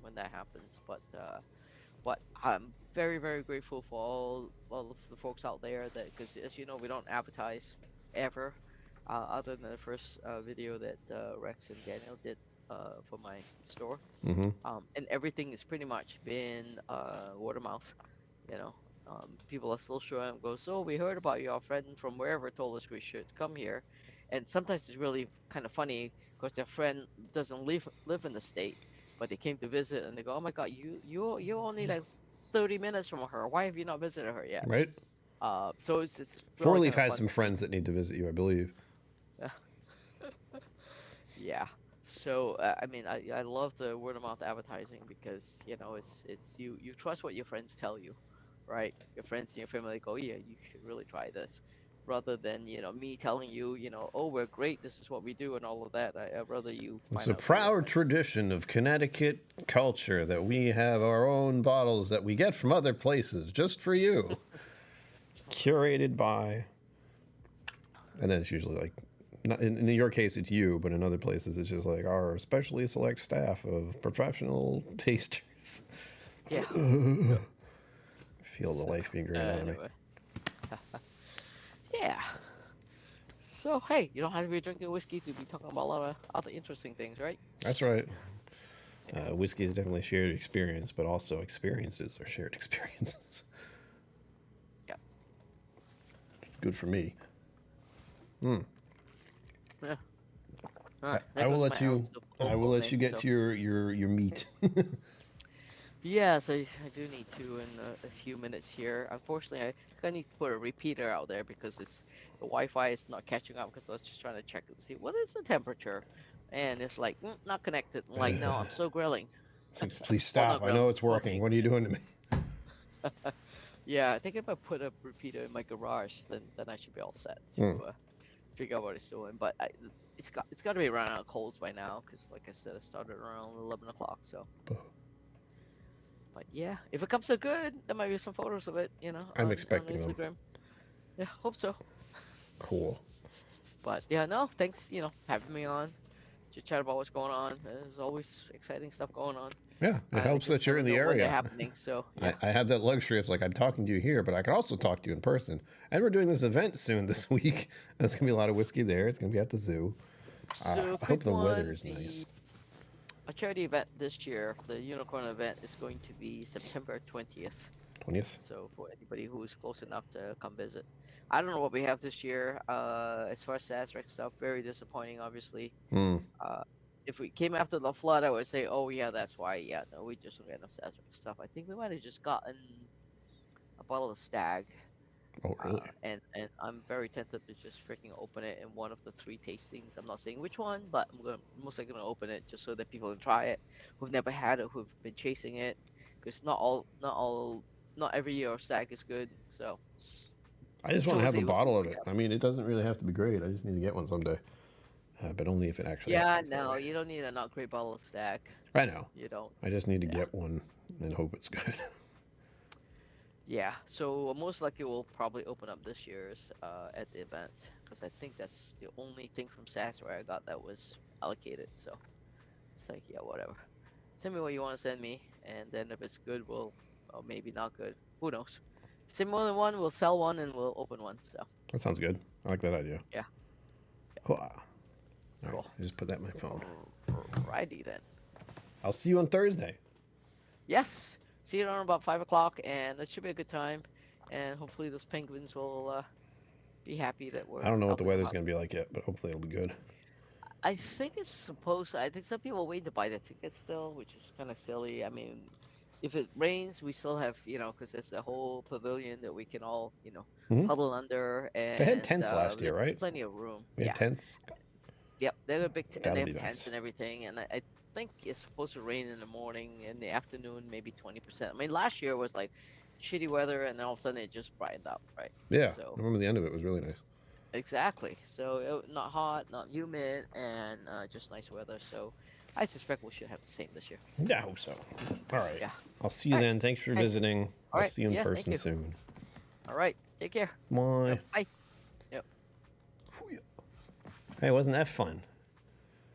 B: when that happens. But I'm very, very grateful for all of the folks out there that, because as you know, we don't advertise ever, other than the first video that Rex and Daniel did for my store.
A: Mm-hmm.
B: And everything has pretty much been word of mouth, you know. People are still showing up, go, so we heard about you, our friend from wherever told us we should come here. And sometimes it's really kind of funny because their friend doesn't live in the state, but they came to visit and they go, oh my God, you're only like 30 minutes from her. Why have you not visited her yet?
A: Right.
B: So it's
A: Four
B: really
A: Leaf
B: kind of
A: has
B: fun
A: some
B: for me.
A: friends that need to visit you, I believe.
B: Yeah. So I mean, I love the word of mouth advertising because it's you trust what your friends tell you, right? Your friends and your family go, yeah, you should really try this. rather than me telling you, oh, we're great, this is what we do, and all of that. I'd rather you
A: It's
B: find
A: a
B: out for
A: proud
B: yourself.
A: tradition of Connecticut culture that we have our own bottles that we get from other places just for you. Curated by, and then it's usually like, not, in your case it's you, but in other places it's just like our specially select staff of professional tasters.
B: Yeah.
A: Feel the
B: So,
A: life being drained out of me.
B: anyway, yeah. So hey, you don't have to be drinking whiskey to be talking about a lot of other interesting things, right?
A: That's right.
B: Yeah.
A: Whiskey is definitely shared experience, but also experiences are shared experiences.
B: Yeah.
A: Good for me. Hmm.
B: Yeah. All right.
A: I
B: There
A: will
B: goes
A: let
B: my
A: you.
B: ounce of
A: I will let
B: opening.
A: you get
B: So
A: to your meat.
B: yes, I do need to in a few minutes here. Unfortunately, I think I need to put a repeater out there because the Wi-Fi is not catching up because I was just trying to check to see what is the temperature, and it's like not connected. I'm like, no, I'm still grilling.
A: Please
B: Well,
A: stop.
B: not
A: I know
B: grilling,
A: it's working.
B: smoking.
A: What are you doing to me?
B: Yeah, I think if I put a repeater in my garage, then I should be all set
A: Hmm.
B: to figure out what it's doing. But it's got to be running out of coals by now because, like I said, it started around 11 o'clock. So, but yeah, if it comes out good, there might be some photos of it,
A: I'm
B: on
A: expecting them.
B: Instagram. Yeah, hope so.
A: Cool.
B: But yeah, no, thanks, having me on to chat about what's going on. There's always exciting stuff going on.
A: Yeah, it
B: I
A: helps
B: just
A: that you're
B: never
A: in the
B: know when they're
A: area.
B: happening. So yeah,
A: I have that luxury. It's like I'm talking to you here, but I can also talk to you in person. And we're doing this event soon this week. There's gonna be a lot of whiskey there. It's gonna be at the zoo.
B: so
A: I hope
B: quick
A: the weather
B: one.
A: is nice.
B: A charity event this year, the Unicorn event, is going to be September 20th.
A: 20th.
B: So for anybody who's close enough to come visit. I don't know what we have this year. As far as Sazerac stuff, very disappointing, obviously.
A: Hmm.
B: Uh, if we came after the flood, I would say, oh yeah, that's why. Yeah, no, we just don't get enough Sazerac stuff. I think we might have just gotten a bottle of Stag.
A: Oh, really?
B: And I'm very tempted to just freaking open it in one of the three tastings. I'm not saying which one, but I'm gonna most likely gonna open it just so that people can try it who've never had it, who've been chasing it, because not every year Stag is good.
A: I just
B: So
A: want to have a
B: we'll see
A: bottle
B: what
A: of
B: we
A: it.
B: have.
A: I mean, it doesn't really have to be great. I just need to get one someday. But only if it actually
B: Yeah,
A: happens that
B: no,
A: way.
B: you don't need a not great bottle of Stag.
A: I know.
B: You don't.
A: I just need to
B: Yeah.
A: get one and hope it's good.
B: Yeah, so most likely we'll probably open up this year's at the event because I think that's the only thing from Sassuary I got that was allocated. So it's like, yeah, whatever. Send me what you want to send me, and then if it's good, or maybe not good. Who knows? Send more than one, we'll sell one and we'll open one. So
A: That sounds good. I like that idea.
B: yeah,
A: Hua. All right,
B: cool.
A: I just put that in my phone.
B: Righty then.
A: I'll see you on Thursday.
B: Yes. See you around about 5 o'clock, and it should be a good time. And hopefully those penguins will be happy that we're
A: I don't know what the
B: helping them
A: weather's
B: out.
A: going to be like yet, but hopefully it'll be good.
B: I think it's supposed. I think some people wait to buy the tickets still, which is kind of silly. I mean, if it rains, we still have, because there's the whole pavilion that we can all,
A: Hmm.
B: huddle under,
A: They had
B: and
A: tents last
B: we
A: year,
B: have
A: right?
B: plenty of room.
A: We had
B: Yeah.
A: tents.
B: Yep. They're a big, and they
A: That'll
B: have
A: be
B: tents
A: nice.
B: and everything. And I think it's supposed to rain in the morning, in the afternoon, maybe 20%. I mean, last year was like shitty weather, and then all of a sudden it just brightened up, right?
A: Yeah, I
B: So
A: remember the end of it was really nice.
B: exactly. So not hot, not humid, and just nice weather. So I suspect we should have the same this year.
A: Yeah, I hope so. All right.
B: Yeah.
A: I'll see you
B: All right.
A: then. Thanks for
B: Hey.
A: visiting.
B: All
A: I'll
B: right.
A: see you in
B: Yeah. Thank
A: person
B: you.
A: soon.
B: All right. Take care.
A: Bye.
B: Yep, bye. Yep.
A: Hey, wasn't that fun?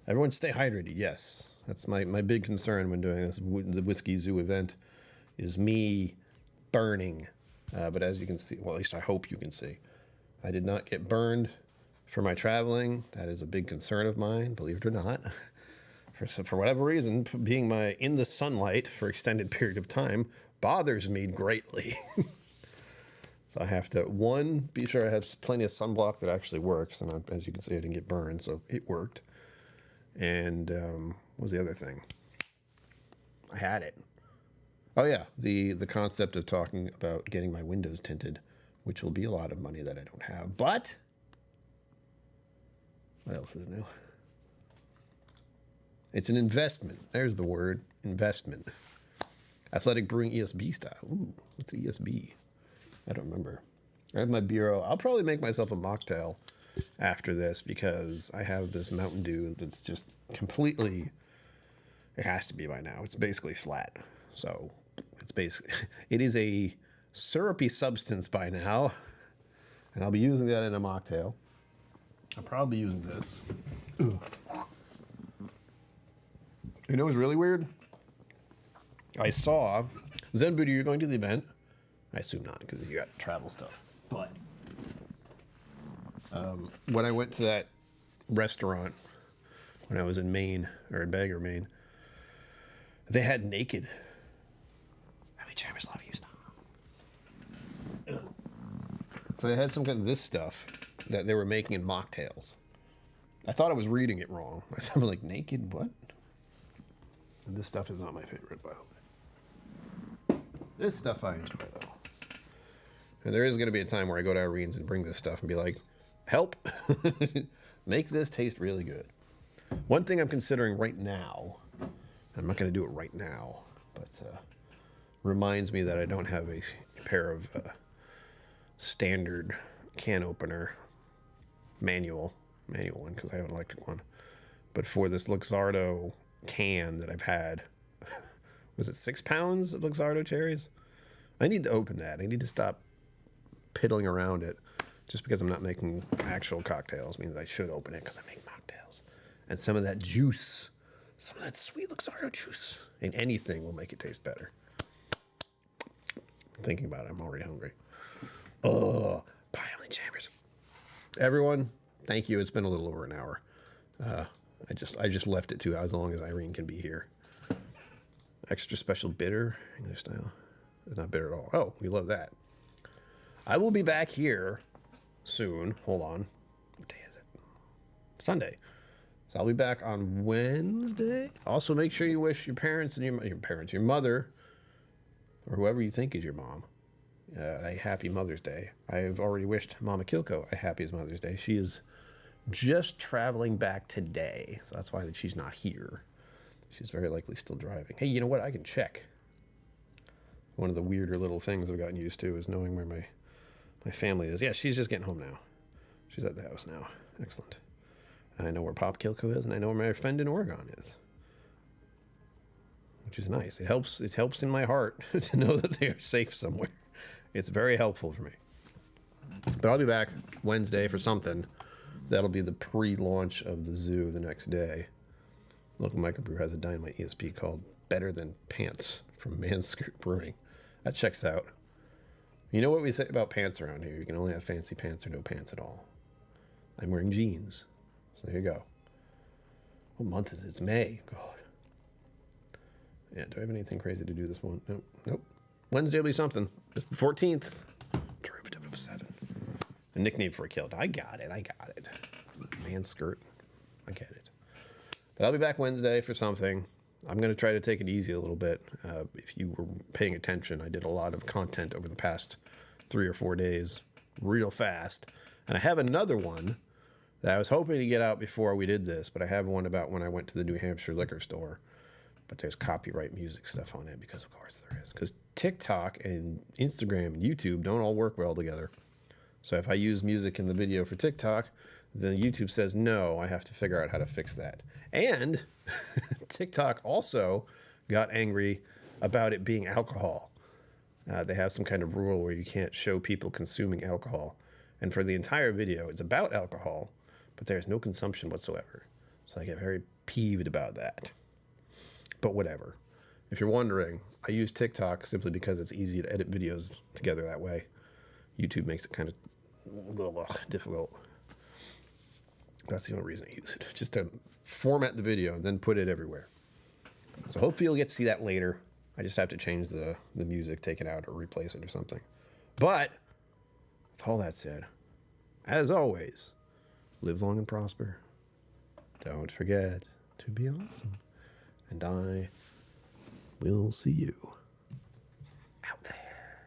A: Everyone stay hydrated. Yes. That's my big concern when doing this the Whiskey Zoo event is me burning. But as you can see, well, at least I hope you can see, I did not get burned for my traveling. That is a big concern of mine, believe it or not. For whatever reason, being in the sunlight for extended period of time bothers me greatly. So I have to, one, be sure I have plenty of sunblock that actually works. And as you can see, I didn't get burned, so it worked. And what was the other thing? I had it. Oh, yeah, the concept of talking about getting my windows tinted, which will be a lot of money that I don't have. But what else is new? It's an investment. There's the word, investment. Athletic Brewing ESB style. Ooh, what's ESB? I don't remember. I have my bureau. I'll probably make myself a mocktail after this because I have this Mountain Dew that's just completely, it has to be by now. It's basically flat. So it's basically, it is a syrupy substance by now. And I'll be using that in a mocktail. I'll probably be using this. Ugh. You know what's really weird? I saw, Zen Buddha, you're going to the event? I assume not, because you got travel stuff. But when I went to that restaurant when I was in Maine, or in Bangor, Maine, they had naked. I mean, Chambers, love you, stop. So they had some kind of this stuff that they were making in mocktails. I thought I was reading it wrong. I thought, like, naked what? And this stuff is not my favorite, by the way. This stuff I enjoy, though. And there is going to be a time where I go to Irene's and bring this stuff and be like, help, make this taste really good. One thing I'm considering right now, I'm not going to do it right now, but reminds me that I don't have a pair of standard can opener manual one, because I have an electric one. But for this Luxardo can that I've had, was it 6 pounds of Luxardo cherries? I need to open that. I need to stop piddling around it. Just because I'm not making actual cocktails means I should open it because I make mocktails. And some of that juice, some of that sweet Luxardo juice in anything will make it taste better. Thinking about it, I'm already hungry. Oh, bye, Emily Chambers. Everyone, thank you. It's been a little over an hour. I just left it to as long as Irene can be here. Extra special bitter, English style. It's not bitter at all. Oh, we love that. I will be back here soon. Hold on. What day is it? Sunday. So I'll be back on Wednesday. Also, make sure you wish your parents and your mother, or whoever you think is your mom, a happy Mother's Day. I have already wished Mama KillCo a happy Mother's Day. She is just traveling back today, so that's why she's not here. She's very likely still driving. Hey, you know what? I can check. One of the weirder little things I've gotten used to is knowing where my family is. Yeah, she's just getting home now. She's at the house now. Excellent. And I know where Pop KillCo is, and I know where my friend in Oregon is, which is nice. It helps in my heart to know that they are safe somewhere. It's very helpful for me. But I'll be back Wednesday for something. That'll be the pre-launch of the zoo the next day. Local microbrew has a dynamite ESP called Better Than Pants from Manskirt Brewing. That checks out. You know what we say about pants around here? You can only have fancy pants or no pants at all. I'm wearing jeans. So here you go. What month is it? It's May. God. Yeah, do I have anything crazy to do this one? Nope. Wednesday will be something. It's the 14th. Derivative of 7. A nickname for a kill. I got it. Manskirt. I get it. But I'll be back Wednesday for something. I'm going to try to take it easy a little bit. If you were paying attention, I did a lot of content over the past 3 or 4 days real fast. And I have another one that I was hoping to get out before we did this, but I have one about when I went to the New Hampshire liquor store. But there's copyright music stuff on it because, of course, there is. Because TikTok and Instagram and YouTube don't all work well together. So if I use music in the video for TikTok, then YouTube says, no, I have to figure out how to fix that. And TikTok also got angry about it being alcohol. They have some kind of rule where you can't show people consuming alcohol. And for the entire video, it's about alcohol, but there's no consumption whatsoever. So I get very peeved about that. But whatever. If you're wondering, I use TikTok simply because it's easy to edit videos together that way. YouTube makes it kind of difficult. That's the only reason I use it. Just to format the video and then put it everywhere. So hopefully you'll get to see that later. I just have to change the music, take it out, or replace it or something. But, with all that said, as always, live long and prosper. Don't forget to be awesome. And I will see you out there.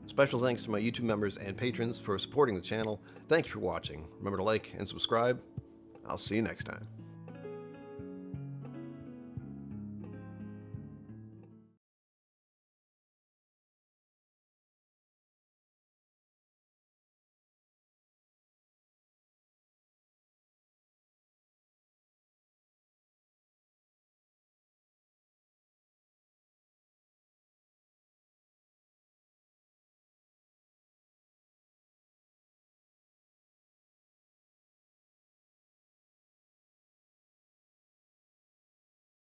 A: Special thanks to my YouTube members and patrons for supporting the channel. Thank you for watching. Remember to like and subscribe. I'll see you next time.